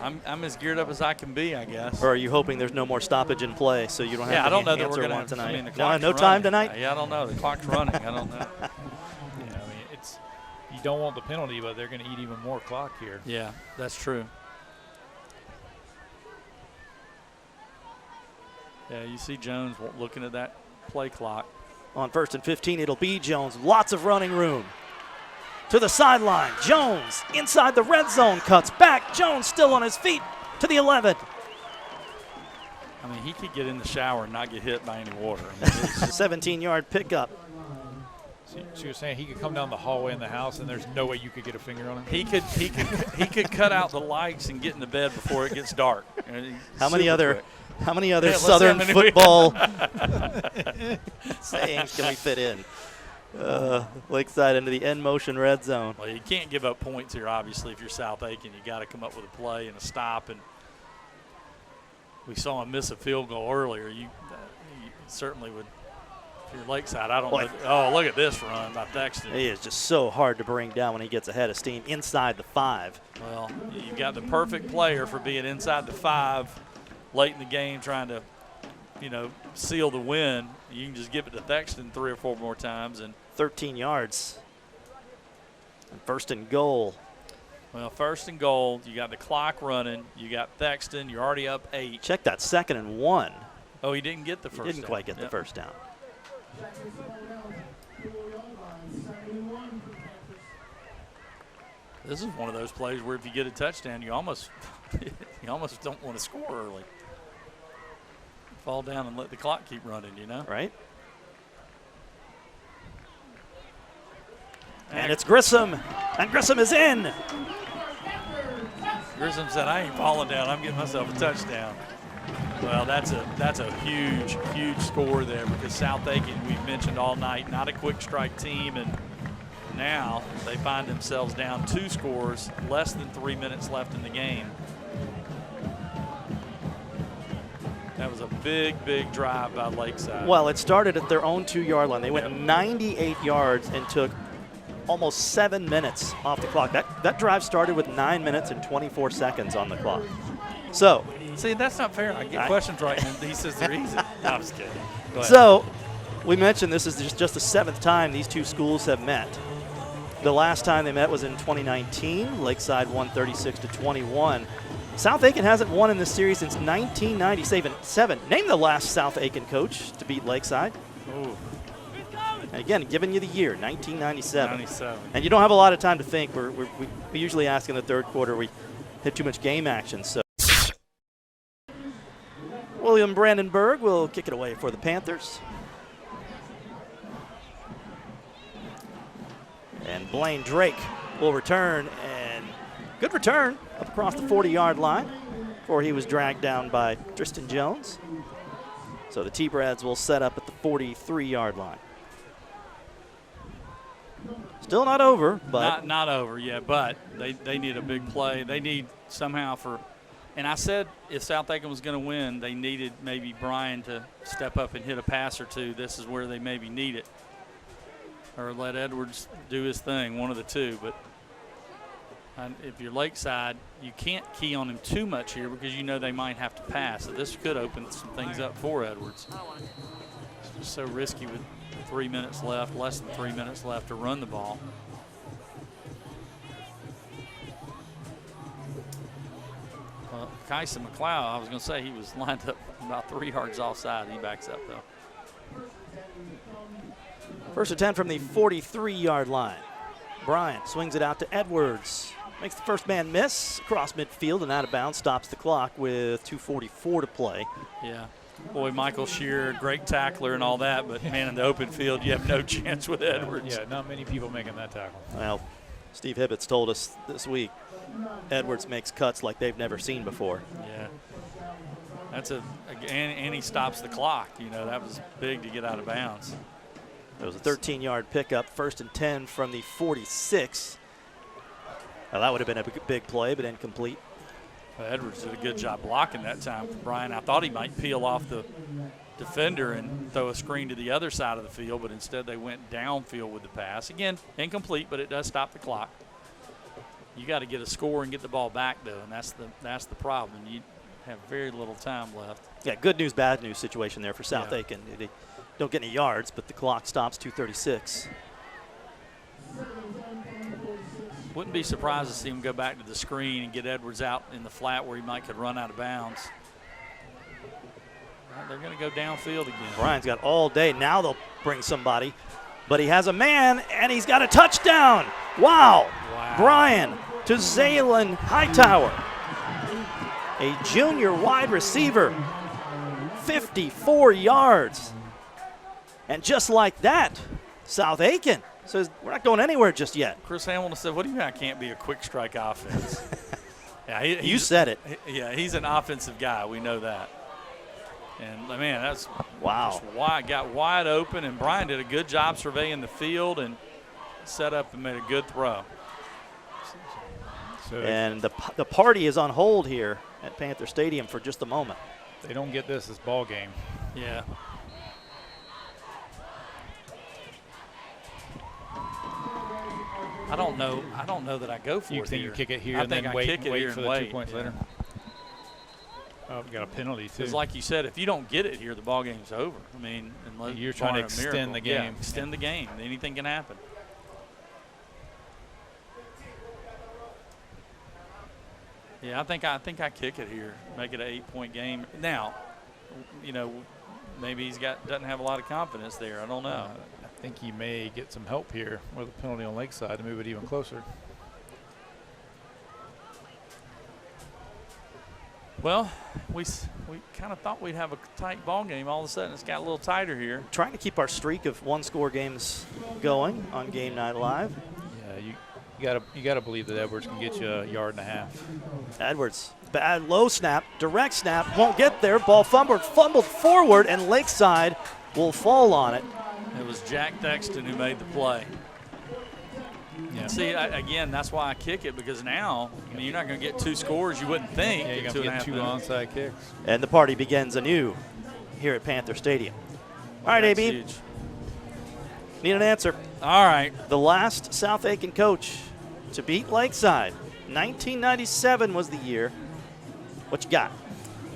I'm as geared up as I can be, I guess. Or are you hoping there's no more stoppage in play so you don't have to I don't know that answer we're one going to. tonight? I mean, the No, clock's no running. time tonight? Yeah, I don't know. The clock's running. I don't know. You don't want the penalty, but they're going to eat even more clock here. Yeah, that's true. Yeah, you see Jones looking at that play clock. On 1st and 15, it'll be Jones. Lots of running room. To the sideline. Jones inside the red zone. Cuts back. Jones still on his feet to the 11. I mean, he could get in the shower and not get hit by any water. I mean, 17-yard pickup. So you're saying he could come down the hallway in the house and there's no way you could get a finger on him? He could cut out the lights and get in the bed before it gets dark. How many other Yeah, Southern let's see football sayings can we fit in? Lakeside into the end motion red zone. Well, you can't give up points here, obviously, if you're South Aiken. You got to come up with a play and a stop. And we saw him miss a field goal earlier. You certainly would. If you're Lakeside, I don't know. Oh, look at this run by Thexton. He is just so hard to bring down when he gets ahead of steam inside the 5. Well, you've got the perfect player for being inside the 5 late in the game, trying to, seal the win. You can just give it to Thexton 3 or 4 more times. And 13 yards. And 1st and goal. Well, 1st and goal. You got the clock running. You got Thexton. You're already up 8. Check that 2nd and 1. Oh, he didn't get the first down. He didn't quite get the first down. This is one of those plays where if you get a touchdown, you almost don't want to score early. Fall down and let the clock keep running, Right. And it's Grissom. And Grissom is in. Grissom said, I ain't falling down. I'm getting myself a touchdown. Well, that's a huge, huge score there because South Aiken, we've mentioned all night, not a quick strike team. And now they find themselves down 2 scores, less than 3 minutes left in the game. That was a big, big drive by Lakeside. Well, it started at their own 2-yard line. They went 98 yards and took almost 7 minutes off the clock. That drive started with 9 minutes and 24 seconds on the clock. So, see, that's not fair. I get questions right, and he says they're easy. No, I'm just kidding. So, we mentioned this is just the 7th time these two schools have met. The last time they met was in 2019. Lakeside won 36-21. South Aiken hasn't won in this series since 1997. Name the last South Aiken coach to beat Lakeside. Ooh. And again, giving you the year, 1997. 97. And you don't have a lot of time to think. We usually ask in the 3rd quarter. We hit too much game action. So William Brandenburg will kick it away for the Panthers. And Blaine Drake will return, and good return up across the 40-yard line before he was dragged down by Tristan Jones. So the T-Brads will set up at the 43-yard line. Still not over, but not over yet, but they need a big play. They need somehow and I said if South Aiken was going to win, they needed maybe Brian to step up and hit a pass or two. This is where they maybe need it. Or let Edwards do his thing, one of the two. But if you're Lakeside, you can't key on him too much here because you know they might have to pass. So this could open some things up for Edwards. It's just so risky with 3 minutes left, less than 3 minutes left to run the ball. Well, Kyson McLeod, I was going to say he was lined up about 3 yards offside. He backs up, though. 1st and 10 from the 43-yard line. Bryant swings it out to Edwards. Makes the first man miss across midfield and out of bounds. Stops the clock with 2:44 to play. Yeah. Boy, Michael Shearer, great tackler and all that, but, man, in the open field, you have no chance with Edwards. Yeah, not many people making that tackle. Well, Steve Hibbett's told us this week Edwards makes cuts like they've never seen before. Yeah. That's and he stops the clock. You know, that was big to get out of bounds. It was a 13-yard pickup, 1st and 10 from the 46. Well, that would have been a big play, but incomplete. Well, Edwards did a good job blocking that time for Brian. I thought he might peel off the defender and throw a screen to the other side of the field, but instead they went downfield with the pass. Again, incomplete, but it does stop the clock. You got to get a score and get the ball back, though, and that's the problem. You have very little time left. Yeah, good news, bad news situation there for South Aiken. They don't get any yards, but the clock stops 2:36. Wouldn't be surprised to see him go back to the screen and get Edwards out in the flat where he could run out of bounds. Well, they're going to go downfield again. Brian's got all day. Now they'll bring somebody. But he has a man, and he's got a touchdown. Wow. Brian to Zaylen Hightower, a junior wide receiver, 54 yards. And just like that, South Aiken says, we're not going anywhere just yet. Chris Hamilton said, what do you mean I can't be a quick strike offense? Yeah, you said it. Yeah, he's an offensive guy. We know that. And, man, that's wow. Got wide open, and Brian did a good job surveying the field and set up and made a good throw. And the party is on hold here at Panther Stadium for just a moment. They don't get this ball game. Yeah. I don't know that I go for it. You think here. you kick it here I and think then I wait, kick it here for and the 2 wait. points later? Oh, we got a penalty, too. Because like you said, if you don't get it here, the ball game's over. I mean, unless you're trying to extend the game. Yeah, extend the game. Anything can happen. Yeah, I think I kick it here, make it an 8-point game. Now, you know, maybe doesn't have a lot of confidence there. I don't know. I think he may get some help here with a penalty on Lakeside to move it even closer. Well, we kind of thought we'd have a tight ball game. All of a sudden, it's got a little tighter here. Trying to keep our streak of one-score games going on Game Night Live. Yeah, you gotta believe that Edwards can get you a yard and a half. Edwards, bad low snap, direct snap, won't get there. Ball fumbled forward, and Lakeside will fall on it. It was Jack Thexton who made the play. Yeah. See, again, that's why I kick it, because now, I mean, you're not going to get 2 scores, you wouldn't think. Yeah, you're going to get 2 onside kicks. And the party begins anew here at Panther Stadium. All right, AB. Huge. Need an answer. All right. The last South Aiken coach to beat Lakeside, 1997 was the year. What you got?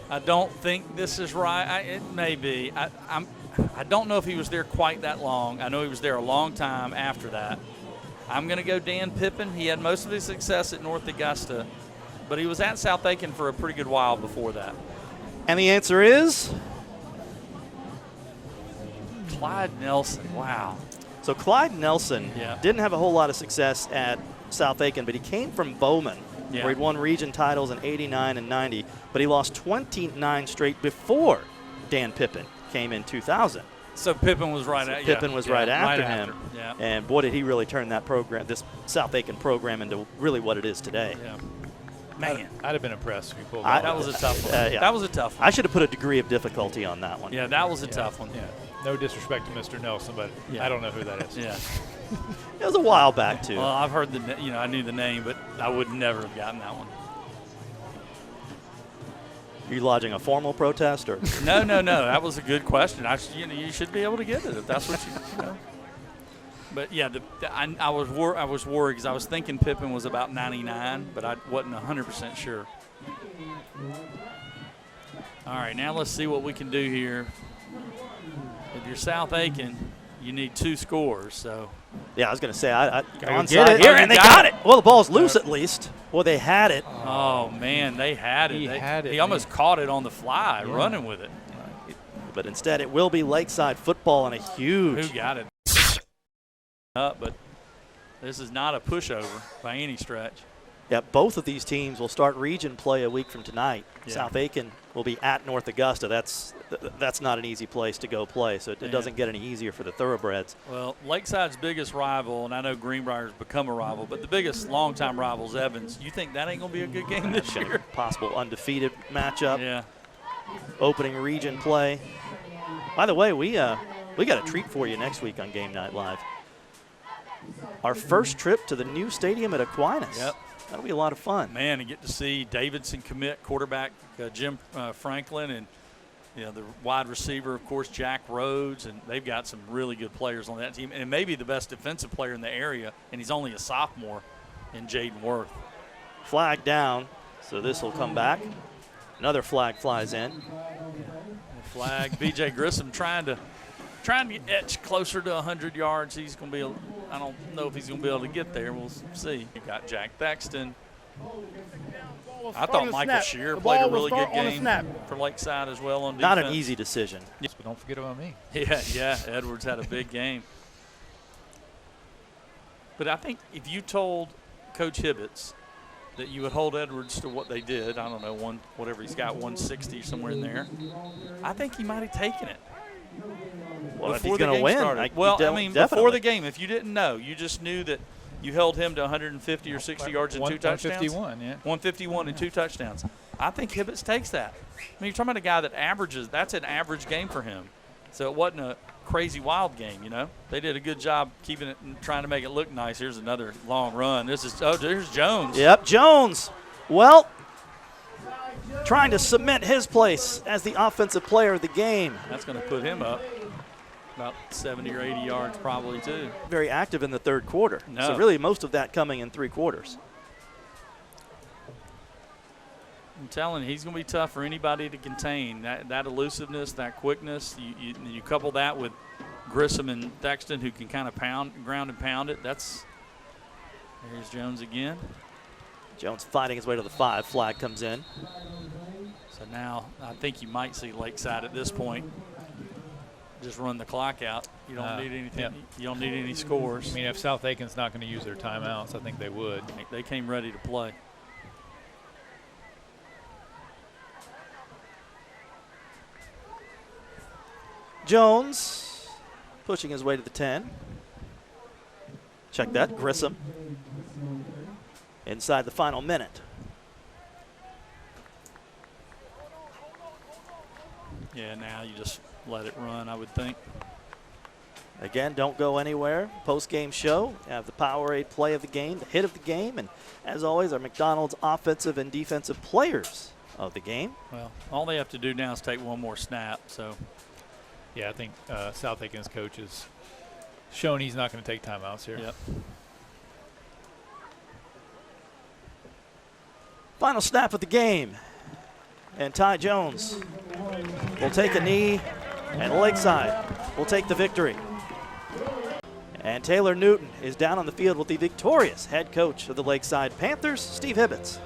I don't think this is right. It may be. I don't know if he was there quite that long. I know he was there a long time after that. I'm going to go Dan Pippin. He had most of his success at North Augusta, but he was at South Aiken for a pretty good while before that. And the answer is? Clyde Nelson. Wow. So Clyde Nelson Yeah. didn't have a whole lot of success at South Aiken, but he came from Bowman, Yeah. where he'd won region titles in 89 and 90, but he lost 29 straight before Dan Pippin came in 2000. So Pippin was right at Pippin was right after him. Yeah. And boy, did he really turn that program, this South Aiken program, into really what it is today. Yeah. Man. I'd have been impressed if you pulled that was a tough one. Yeah. That was a tough one. I should have put a degree of difficulty on that one. Yeah, that was a tough one. Yeah. No disrespect to Mr. Nelson, but I don't know who that is. Yeah. It was a while back, too. Well, I've heard I knew the name, but I would never have gotten that one. Are you lodging a formal protest, or? No. That was a good question. You should be able to get it if that's what you know. But yeah, I was worried because I was thinking Pippin was about 99, but I wasn't 100% sure. All right, now let's see what we can do here. If you're South Aiken, you need 2 scores. So. Yeah, I was going to say, onside get it. here, Oh, and they got it. Well, the ball's loose at least. Well, they had it. Oh, man, they had it. He had it. He almost caught it on the fly, running with it. But instead, it will be Lakeside football and a huge. Who got it? But this is not a pushover by any stretch. Yeah, both of these teams will start region play a week from tonight. Yeah. South Aiken will be at North Augusta. That's not an easy place to go play, so it doesn't get any easier for the Thoroughbreds. Well, Lakeside's biggest rival, and I know Greenbrier's become a rival, but the biggest longtime rival is Evans. You think that ain't going to be a good game this year? Possible undefeated matchup. Yeah. Opening region play. By the way, we got a treat for you next week on Game Night Live. Our first trip to the new stadium at Aquinas. Yep. That'll be a lot of fun. Man, and get to see Davidson commit, quarterback Jim Franklin, and the wide receiver, of course, Jack Rhodes, and they've got some really good players on that team, and maybe the best defensive player in the area, and he's only a sophomore in Jaden Worth. Flag down, so this will come back. Another flag flies in. Flag, B.J. Grissom trying to etch closer to 100 yards. He's going to be, I don't know if he's going to be able to get there. We'll see. You got Jack Thaxton. I thought Michael Shear played a really good game for Lakeside as well on defense. Not an easy decision. But don't forget about me. Yeah, Edwards had a big game. But I think if you told Coach Hibbets that you would hold Edwards to what they did, I don't know, whatever he's got, 160 somewhere in there, I think he might have taken it. Well, if he's going to win, before the game, if you didn't know, you just knew that you held him to 150 or 60 yards and 2 touchdowns. 151, yeah. 151 and 2 touchdowns. I think Hibbets takes that. I mean, you're talking about a guy that averages. That's an average game for him. So it wasn't a crazy wild game, They did a good job keeping it and trying to make it look nice. Here's another long run. There's Jones. Yep, Jones. Well, trying to cement his place as the offensive player of the game. That's going to put him up about 70 or 80 yards probably too. Very active in the third quarter. No. So really most of that coming in 3 quarters. I'm telling you, he's going to be tough for anybody to contain. That elusiveness, that quickness, you couple that with Grissom and Thaxton, who can kind of ground and pound it. There's Jones again. Jones fighting his way to the 5. Flag comes in. So now I think you might see Lakeside at this point just run the clock out. You don't need anything. Yep. You don't need any scores. I mean, if South Aiken's not going to use their timeouts, I think they would. They came ready to play. Jones pushing his way to the 10. Check that, Grissom. Inside the final minute. Yeah, now you just let it run, I would think. Again, don't go anywhere. Post-game show, have the Powerade play of the game, the hit of the game, and as always, our McDonald's offensive and defensive players of the game. Well, all they have to do now is take one more snap. So, yeah, I think South Aiken's coach has shown he's not going to take timeouts here. Yep. Final snap of the game. And Ty Jones will take a knee, and Lakeside will take the victory. And Taylor Newton is down on the field with the victorious head coach of the Lakeside Panthers, Steve Hibbets.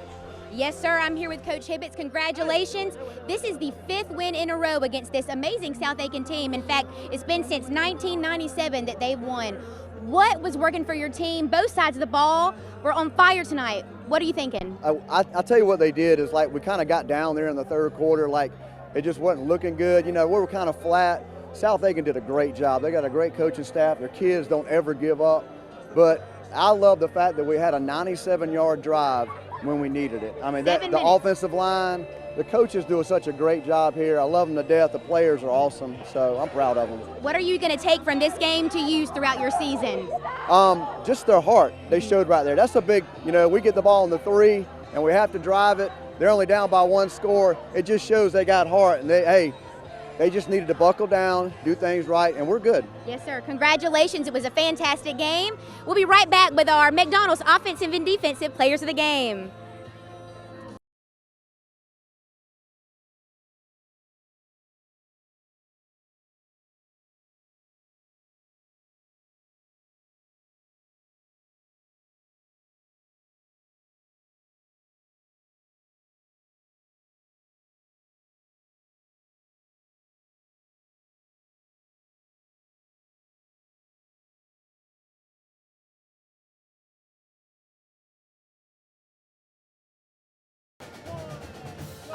Yes, sir. I'm here with Coach Hibbets. Congratulations. This is the 5th win in a row against this amazing South Aiken team. In fact, it's been since 1997 that they've won. What was working for your team? Both sides of the ball were on fire tonight. What are you thinking? I'll tell you what they did is, like, we kind of got down there in the third quarter, like it just wasn't looking good. We were kind of flat. South Aiken did a great job. They got a great coaching staff. Their kids don't ever give up. But I love the fact that we had a 97-yard drive when we needed it. I mean, the offensive line, the coaches do such a great job here. I love them to death. The players are awesome, so I'm proud of them. What are you going to take from this game to use throughout your season? Just their heart they showed right there. That's a big, we get the ball in the 3 and we have to drive it. They're only down by 1 score. It just shows they got heart, and they just needed to buckle down, do things right, and we're good. Yes, sir. Congratulations. It was a fantastic game. We'll be right back with our McDonald's offensive and defensive players of the game.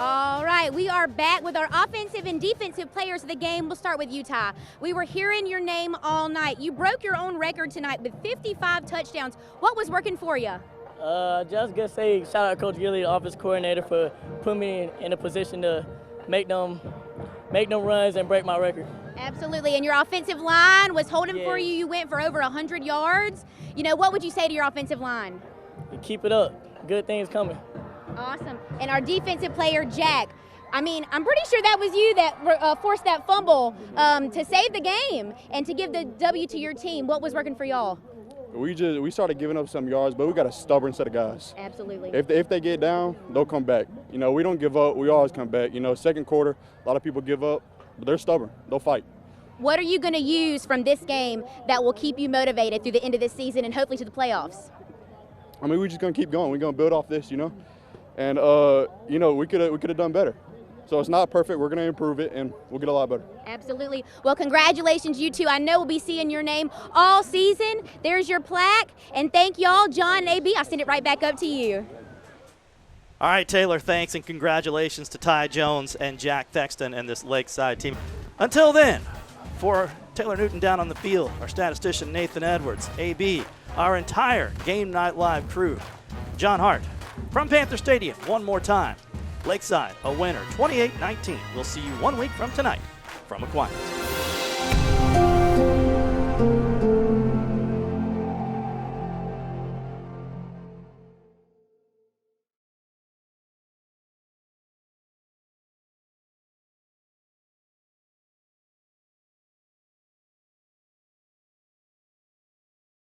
All right, we are back with our offensive and defensive players of the game. We'll start with you, Ty. We were hearing your name all night. You broke your own record tonight with 55 touchdowns. What was working for you? Just gonna say shout out Coach Gilly, the offense coordinator, for putting me in a position to make them runs and break my record. Absolutely, and your offensive line was holding for you. You went for over 100 yards. You know, what would you say to your offensive line? Keep it up. Good things coming. Awesome. And our defensive player, Jack. I mean, I'm pretty sure that was you that forced that fumble to save the game and to give the W to your team. What was working for y'all? We started giving up some yards, but we got a stubborn set of guys. Absolutely. If they get down, they'll come back. You know, we don't give up. We always come back. You know, second quarter, a lot of people give up, but they're stubborn. They'll fight. What are you going to use from this game that will keep you motivated through the end of this season and hopefully to the playoffs? I mean, we're just going to keep going. We're going to build off this, you know. And, you know, we could have done better. So it's not perfect. We're going to improve it, and we'll get a lot better. Absolutely. Well, congratulations, you two. I know we'll be seeing your name all season. There's your plaque. And thank y'all, John and AB. I'll send it right back up to you. All right, Taylor, thanks, and congratulations to Ty Jones and Jack Thexton and this Lakeside team. Until then, for Taylor Newton down on the field, our statistician Nathan Edwards, AB, our entire Game Night Live crew, John Hart, from Panther Stadium, one more time. Lakeside, a winner, 28-19. We'll see you 1 week from tonight from Aquinas.